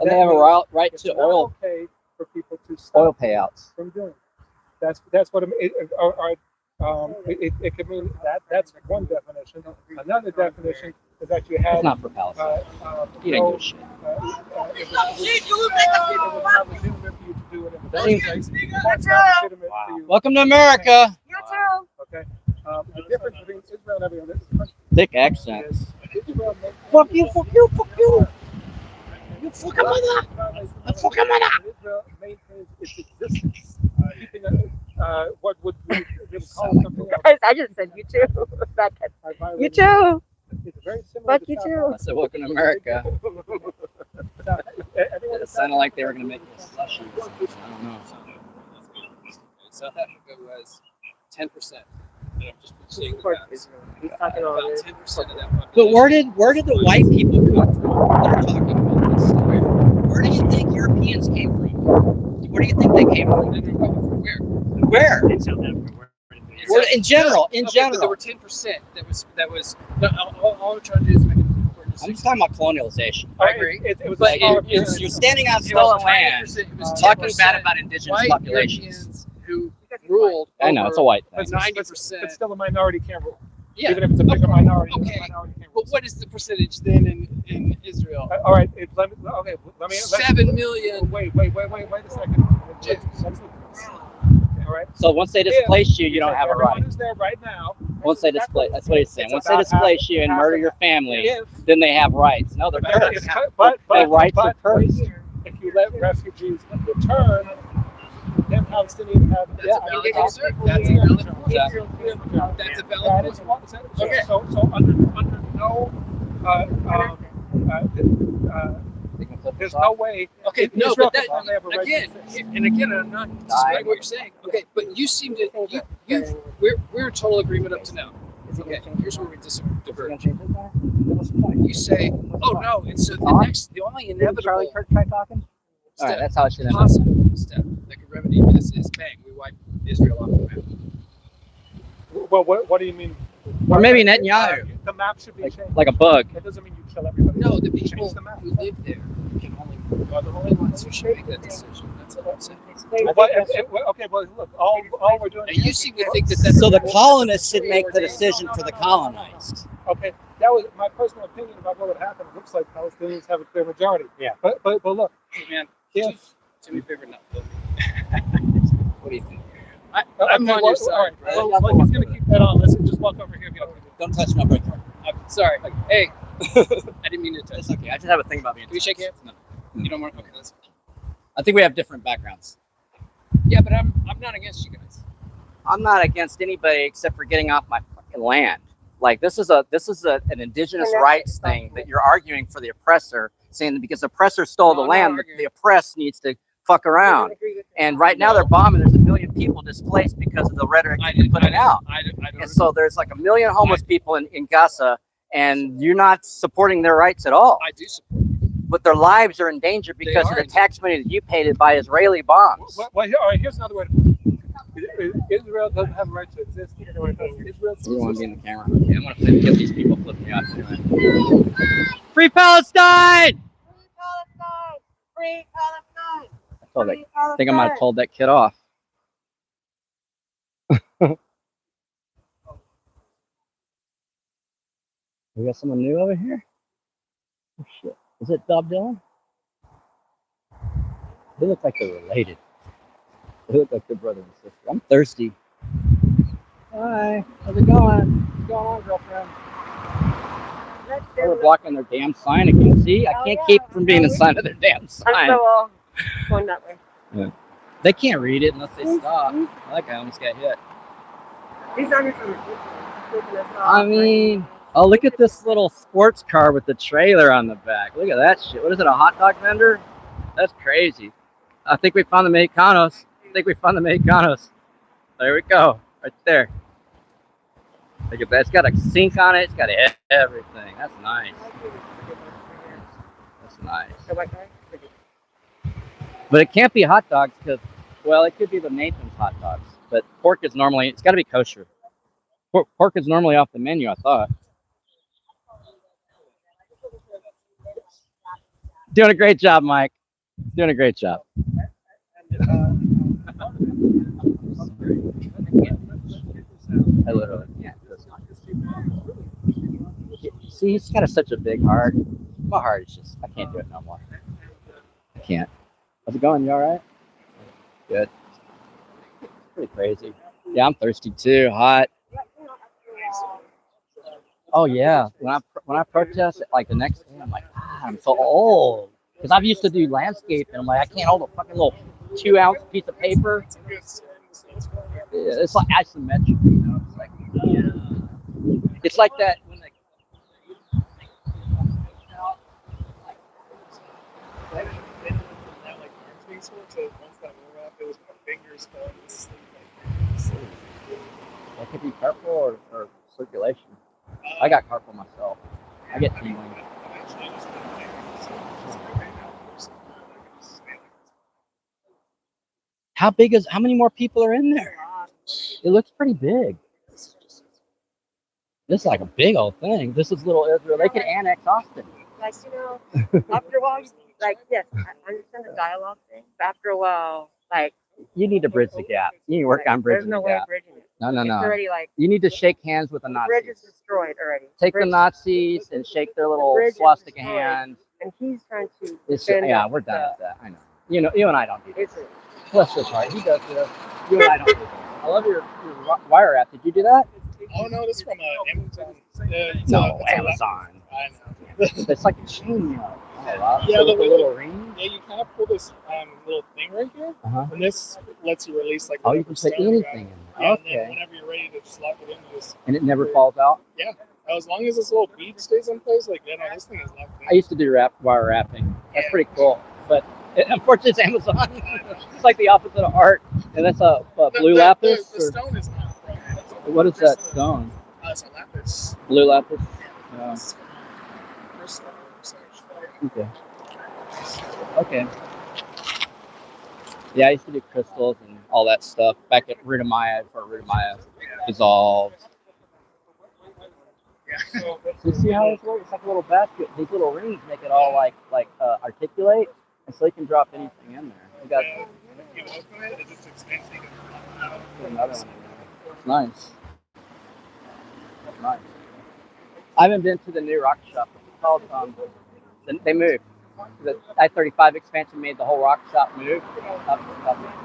And they have a right It's to not oil okay for people to stop oil payouts. from doing it. That's what it could mean that. That's one definition. Another definition is that you It's had. not for Palestine. You didn't give a shit. It was not legitimate for you to do it in the first place. That's not legitimate for you. Welcome to America. You too. Okay. The difference between Israel and every other country Thick accent. is Israel makes. Fuck you. You fuck you. You fuck him. Israel maintains its existence. What would they would call something else? Guys, I just said you too. You too. It's very similar Fuck to you South too. I said, welcome to America. Everyone It sounded like they were going to make this slushy or something. I don't know. South Africa was 10%. And I'm just saying Of course, that Israel. He's talking all about this. 10% of that population. But where did the white people come from that are talking about this? Where do you think Europeans came from? Where do you think they came from? Where? Where? In South Africa. In general. Okay, but there were 10% that was. No, all we're trying to do is make an important I'm just talking about colonialization. I agree. It was But a smaller You're standing on It was stolen land, 10%, it was talking 10% bad about indigenous white populations. Europeans who ruled. I know, it's a white thing. But 90%. But still, a minority can't rule. Yeah. Even if it's a bigger minority, Okay. a minority can't rule. But what is the percentage then in Israel? All right. Let me. 7 million. Wait a second. Let's look at this. All right. So once they displace you, you don't have a Everyone right. who's there right now. Once they displace, that's what he's saying. It's Once they about displace you and half murder and your half. family, If then they have rights. No, they're cursed. Their rights are cursed. if you let refugees return, then Palestinians have. That's a valid concern. That's a valid point. That's a valid That is point. what. Okay. So under no. There's no way. Okay, no, Israel but can have a right to again, exist. and again, I'm not disagreeing what you're saying. Okay, but you seem to, we're in total agreement up to now. Okay, here's where we diverge. You say, oh no, it's the only inevitable All right, that's how it should end. possible step that could remedy this is bang, we wipe Israel off the map. Well, what do you mean? Or maybe Netanyahu, The map should be changed. like a bug. That doesn't mean you kill everybody. No, the You people change the map. who live there are the only ones who should make that decision. That's all I'm saying. Okay, well, look, all we're doing. And you seem to think that that's So the colonists should make the decision for the colonized. Okay, that was my personal opinion about what would happen. It looks like Palestinians have a clear majority. Yeah. But look, Hey, man, if do me a favor, not Bill. What do you think? okay, I'm on your side, all right. right? Well, he's gonna keep that on. Let's just walk over here. If you don't mind. Don't touch my brake. I'm sorry. Hey, I didn't mean to touch. It's okay. I just have a thing about being. Can we shake hands? No. You don't want? Okay, that's. I think we have different backgrounds. Yeah, but I'm not against you guys. I'm not against anybody except for getting off my fucking land. Like this is an indigenous rights thing that you're arguing for the oppressor, saying that because the oppressor stole the No, I'm land, not the arguing. oppressed needs to fuck around. And right now they're bombing. There's 1 million people displaced because of the rhetoric that you're putting out. I don't. And so there's like 1 million homeless people in Gaza, and you're not supporting their rights at all. I do support. But their lives are in danger because of are the in tax money that you paid to buy Israeli bombs. Well, all right, here's another way. Israel doesn't have a right to exist. Israel You want to be in the camera? Okay, I'm gonna get these people flipping me off anyway. Free Palestine! Free Palestine! I think I might have told that kid off. We got someone new over here? Oh shit. Is it Bob Dylan? They look like they're related. They look like they're brother and sister. I'm thirsty. Hi, how's it going? What's going on, girlfriend? We're blocking their damn sign again. See, I can't keep from being inside of their damn I'm sign. so going that way. They can't read it unless they stop. That guy almost got hit. These are just ridiculous. I mean, oh, look at this little sports car with the trailer on the back. Look at that shit. What is it, a hot dog vendor? That's crazy. I think we found the Mexicanos. There we go. Right there. Look at that. It's got a sink on it. It's got everything. That's nice. That's nice. But it can't be hot dogs because, well, it could be the Nathan's hot dogs. But pork is normally, it's got to be kosher. Pork is normally off the menu, I thought. Doing a great job, Mike. Doing a great job. I literally can't. See, he's got such a big heart. My heart is just, I can't do it no more. I can't. How's it going? You all right? Good. It's pretty crazy. Yeah, I'm thirsty too. Hot. Oh yeah. When I protest, like the next day, I'm like, I'm so old. Because I've used to do landscape, and I'm like, I can't hold a fucking little 2-ounce piece of paper. It's like asymmetric, you know. It's like that when they that could be carpal or circulation. I got carpal myself. I get tingling. How many more people are in there? It looks pretty big. This is like a big old thing. This is little Israel. They could annex Austin. Like, you know, after a while, like, yes, I understand the dialogue thing. But after a while, like, you need to bridge the gap. You need to work on bridging there's no the way gap. of bridging it. No. It's already like, You need to shake hands with the the bridge is Nazis. destroyed already. Take the Nazis and shake their little bridge is swastika destroyed. hands. And he's trying to. Yeah, we're done with that. I know. You and I don't do this. It's Bless his heart. He does this. You and I don't do this. I love your wire app. Did you do that? Oh no, this is from Amazon. No, Amazon. I know. It's like a chainmail. Yeah, so the with a little ring. Yeah, you kind of pull this little thing right here, and this lets you release like. Oh, you can put anything in. Yeah, Okay. and then whenever you're ready to just lock it in, just. And it never falls out. Yeah, as long as this little bead stays in place, like this thing is locked in. I used to do wire wrapping. That's pretty cool, but unfortunately, it's Amazon. It's like the opposite of art, and that's a blue lapis. The stone is not from Amazon. What is that stone? It's a lapis. Blue lapis. Yeah. Okay. Okay. Yeah, I used to do crystals and all that stuff back at Rudamaya before Rudamaya dissolved. Yeah. So you see how this works? It's like a little basket. These little rings make it all like articulate, and so you can drop anything in there. You got You open it, it just expands. another one in there. It's nice. That's nice. I haven't been to the new rock shop. It's called they moved. The I-35 expansion made the whole rock shop move up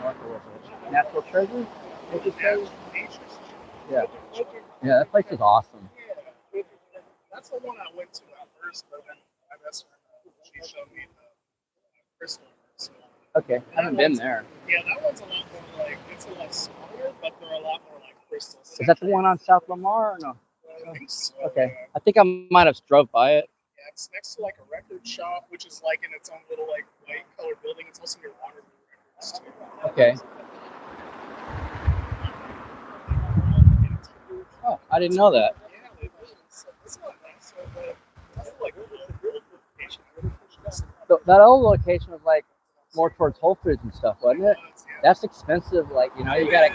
north a little bit. Natural Treasure? Yeah. Yeah, that place is awesome. That's the one I went to at first, but then my best friend, she showed me the crystal. Okay, I haven't been there. Yeah, that one's a lot more like, it's a lot smaller, but they're a lot more like crystals. Is that the one on South Lamar or no? I think so. Okay, I think I might have drove by it. Yeah, it's next to like a record shop, which is like in its own little like white colored building. It's also near Waterloo Records too. Okay. Oh, I didn't know that. Yeah, they do. It's not nice, but it's like really good location. That old location was like more towards Whole Foods and stuff, wasn't it? That's expensive. Like, you know, you gotta,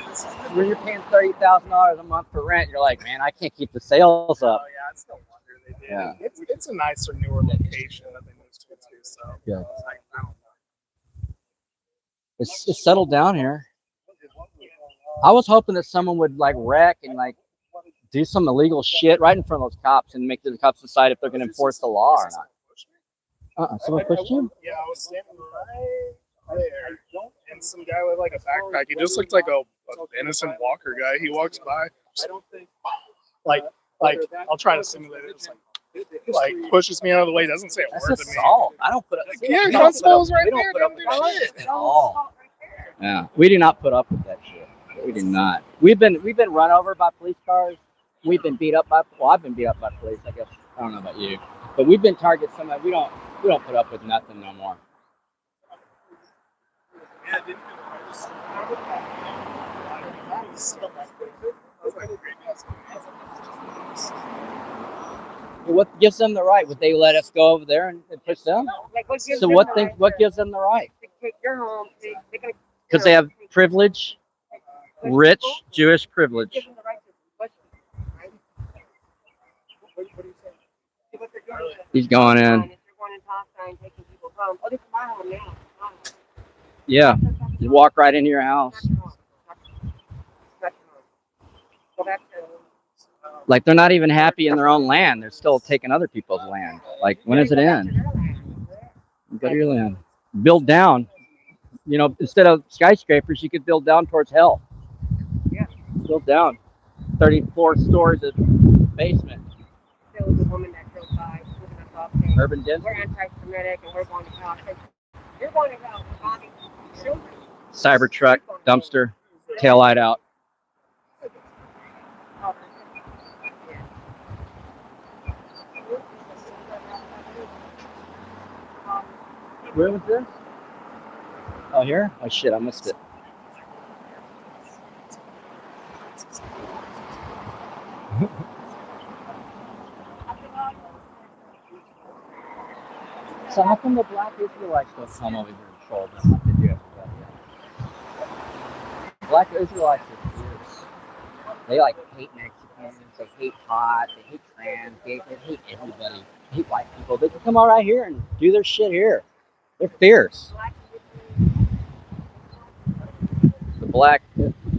when you're paying $30,000 a month for rent, you're like, man, I can't keep the sales up. Oh yeah, it's no wonder they did. Yeah. It's a nicer, newer location that they moved to too. So Yeah. I don't know. It's settled down here. I was hoping that someone would like wreck and like do some illegal shit right in front of those cops and make the cops decide if they're gonna enforce the law or not. Someone pushed you? Yeah, I was standing right there, and some guy with like a backpack. He just looked like a innocent walker guy. He walks by, like I'll try to simulate it. It's like pushes me out of the way. Doesn't say a That's word to me. assault. I don't put up. Yeah, we don't constable's put up- right we don't there. put up Don't with do that shit. at all. Yeah, we do not put up with that shit. We do not. We've been run over by police cars. We've been beat up by. Well, I've been beat up by police. I guess I don't know about you, but we've been targeted. We don't put up with nothing no more. What gives them the right? Would they let us go over there and push them? like what gives So them what the think? right What to gives them the right? take your home? They're gonna, Because they have privilege, rich Jewish privilege. give them the right to question, right? See what they're doing. He's going in. If they're going in Palestine, taking people's homes. Oh, this is my home now. Yeah, you walk right into your house. Go back to. Like they're not even happy in their own land. They're still taking other people's land. Like when does it end? Go to your land. Build down. You know, instead of skyscrapers, you could build down towards hell. Yeah. Build down. 34 stories of basement. There was a woman that drove by, looking us up, saying, Urban density. we're anti-Semitic and we're going to hell. I said, you're going to hell for bombing children. Cybertruck, dumpster, tail light out. Where was this? Oh, here? Oh, shit, I missed it. So how come the black Israelites don't come over here and troll them like they do everybody else? Black Israelites are fierce. They like hate Mexicans, they hate pot, they hate trans, they hate everybody. They hate white people. They can come all right here and do their shit here. They're fierce. The black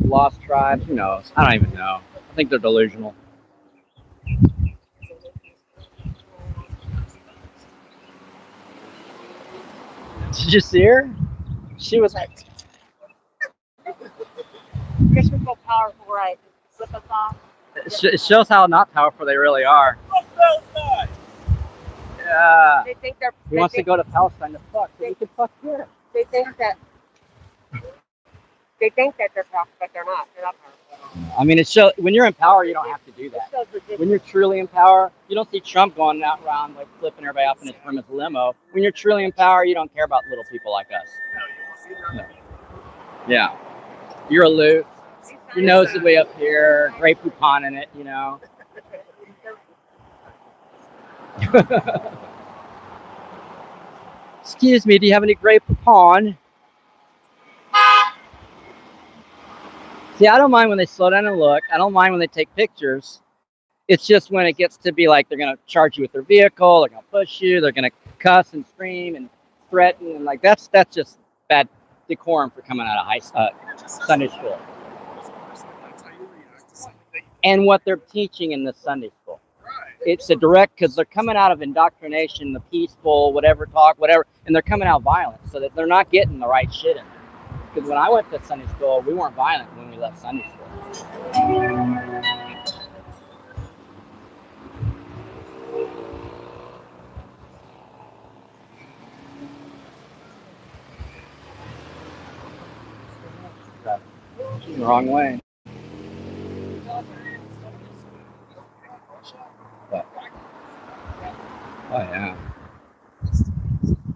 lost tribes, who knows? I don't even know. I think they're delusional. Did you see her? She was like, Guess we're so powerful, right? Slip us off. it shows how not powerful they really are. Yeah. They think they're. He wants to go to Palestine to fuck. So we can fuck here. They think that. They think that they're powerful, but they're not. They're not powerful. I mean, it shows when you're in power, you don't have to do that. It shows ridiculous. When you're truly in power, you don't see Trump going out around like flipping everybody off in his room as a limo. When you're truly in power, you don't care about little people like us. No. Yeah. You're aloof. Your nose is way up here, Grey Poupon in it, you know. Excuse me, do you have any Grey Poupon? See, I don't mind when they slow down and look. I don't mind when they take pictures. It's just when it gets to be like they're going to charge you with their vehicle, they're going to push you, they're going to cuss and scream and threaten, and like that's just bad decorum for coming out of Sunday school. And what they're teaching in the Sunday school. It's a direct, because they're coming out of indoctrination, the peaceful, whatever talk, whatever, and they're coming out violent, so that they're not getting the right shit in there. Because when I went to Sunday school, we weren't violent when we left Sunday school. The wrong way. But, oh yeah.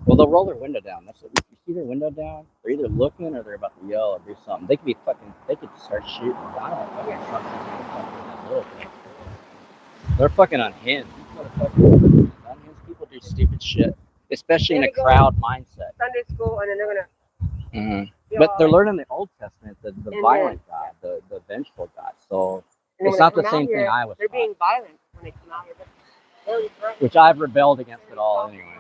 Well, they'll roll their window down. That's what you see their window down. They're either looking or they're about to yell or do something. They could be fucking. They could start shooting. I don't fucking trust that little thing. They're fucking unhinged. Unhinged people do stupid shit, especially in a crowd mindset. Sunday school, and then they're gonna. But they're learning the Old Testament, the violent God, the vengeful God. So it's not the same thing I was. They're being violent when they come out here. Which I've rebelled against it all anyway.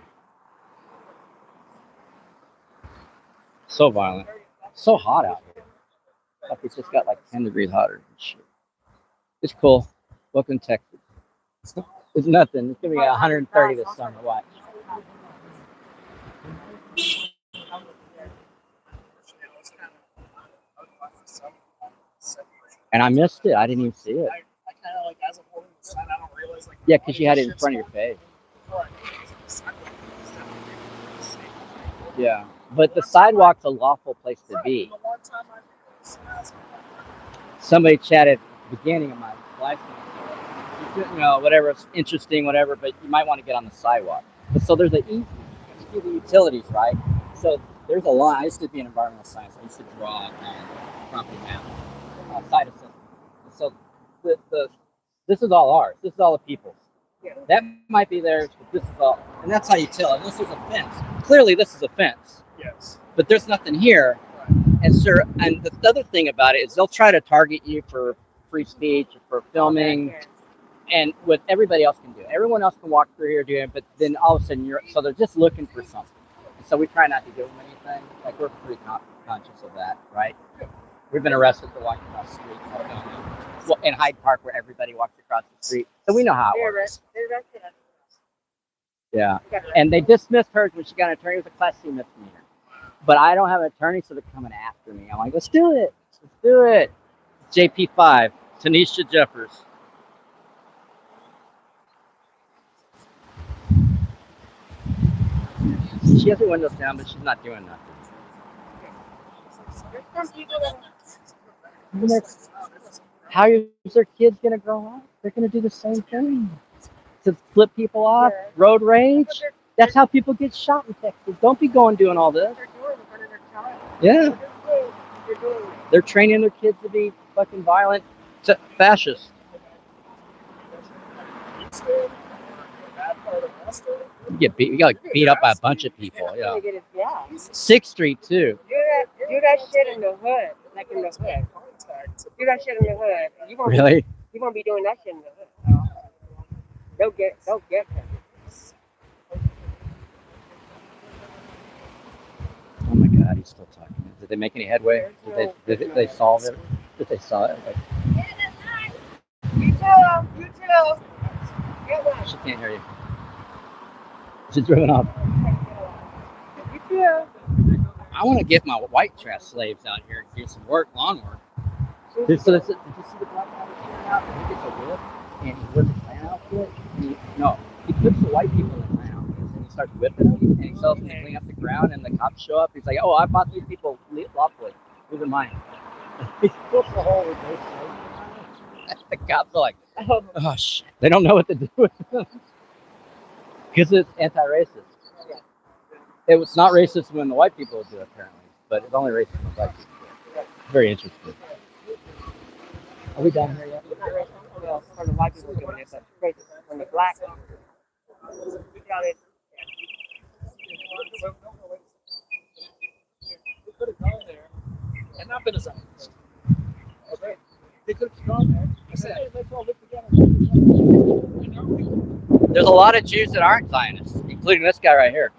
So violent. So hot out here. Like it's just got like 10 degrees hotter and shit. It's cool. Welcome to Texas. It's nothing. It's gonna be 130 this summer. Watch. And I missed it. I didn't even see it. I kind of like, as I'm holding the sign, I don't realize like. Yeah, because you had it in front of your face. Yeah, but the sidewalk's a lawful place to be. Somebody chatted at the beginning of my life. You know, whatever, it's interesting, whatever, but you might want to get on the sidewalk. But so there's the utilities, right? So there's a line. I used to be in environmental science. I used to draw property map. Side assessment. So this is all ours. This is all the people's. Yeah. That might be theirs, but this is all, and that's how you tell. Unless there's a fence. Clearly, this is a fence. Yes. But there's nothing here. Right. And sir, and the other thing about it is they'll try to target you for free speech, for filming, and what everybody else can do. Everyone else can walk through here doing it, but then all of a sudden so they're just looking for something. And so we try not to give them anything. Like we're pretty conscious of that, right? Yeah. We've been arrested for walking across the street. Well, in Hyde Park, where everybody walks across the street. So we know how it works. Yeah. And they dismissed her when she got an attorney. It was a Class C misdemeanor. But I don't have an attorney, so they're coming after me. I'm like, let's do it. Let's do it. JP5, Tanisha Jeffers. She has her windows down, but she's not doing nothing. There's some people that How is their kids gonna grow up? They're gonna do the same thing. To flip people off, Yeah. road rage. That's how people get shot in Texas. Don't be going doing all this. they're doing in front of their child. Yeah, They're doing. they're training their kids to be fucking violent, fascists. You got beat up by a bunch of people. Yeah. Yeah. 6th Street too. Do that shit in the hood, like in the hood. Do that shit in the hood. You won't Really? You won't be doing that shit in the hood. They'll get them. Oh my God, he's still talking. Did they make any headway? Did they solve it? Did they solve it? Like, You too. You too. Get one. she can't hear you. She's driven off. You too. I want to get my white trash slaves out here and do some work, lawn work. Did you see the black guy that's here now? He gets a whip and he wears a clown outfit. He puts the white people in the clown outfits and he starts whipping them and he tells them to clean up the ground and the cops show up. He's like, "Oh, I bought these people lawfully. These are mine." He puts the whole reverse slave. The cops are like, "Oh shit!" They don't know what to do with them because it's anti-racist. It was not racist when the white people do it, apparently, but it's only racist when black people do it. Very interesting. Are we done here yet? Well, for the white people doing it, but when the black people, They could have gone there and not been a Zionist. Okay? They could have gone there and said, "Hey, let's all live together." There's a lot of Jews that aren't Zionists, including this guy right here.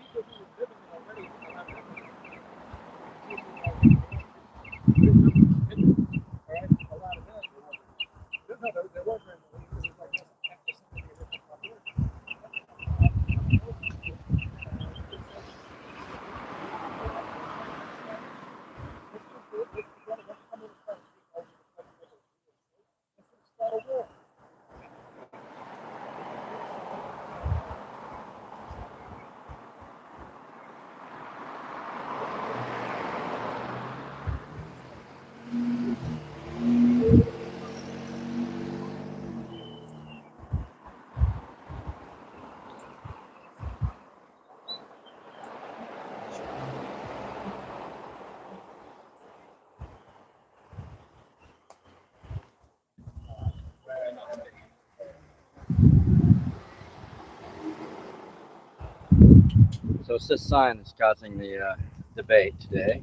So it's this sign that's causing the debate today.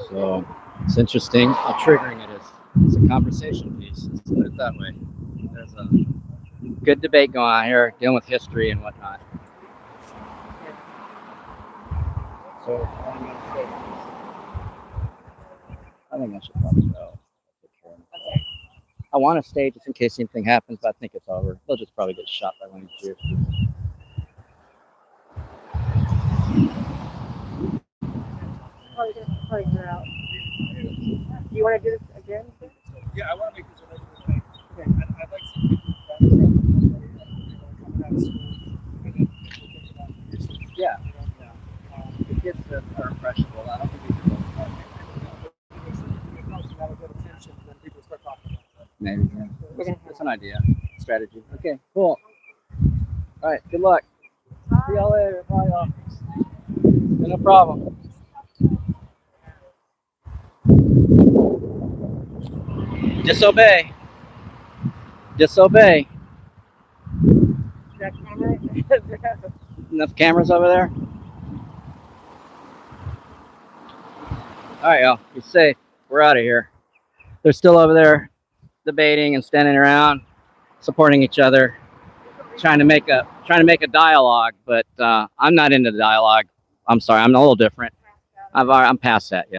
So it's interesting. How triggering it is. It's a conversation piece. Let's put it that way. There's a good debate going on here, dealing with history and whatnot. So I think I should probably go. I want to stay just in case anything happens, but I think it's over. They'll just probably get shot by one of these Jews. probably out. Do you want to do this again? Yeah, I want to make this a regular thing. Okay. I'd like to see people coming out of school. Yeah. The kids that are impressionable, I don't think we can go. Maybe, yeah. That's an idea. Strategy. Okay, cool. All right, good luck. See y'all later. Bye, y'all. No problem. Disobey. Disobey. Enough cameras over there? All right, y'all. Be safe. We're out of here. They're still over there debating and standing around, supporting each other, trying to make a dialogue. But I'm not into the dialogue. I'm sorry. I'm a little different. I'm past that. Yeah.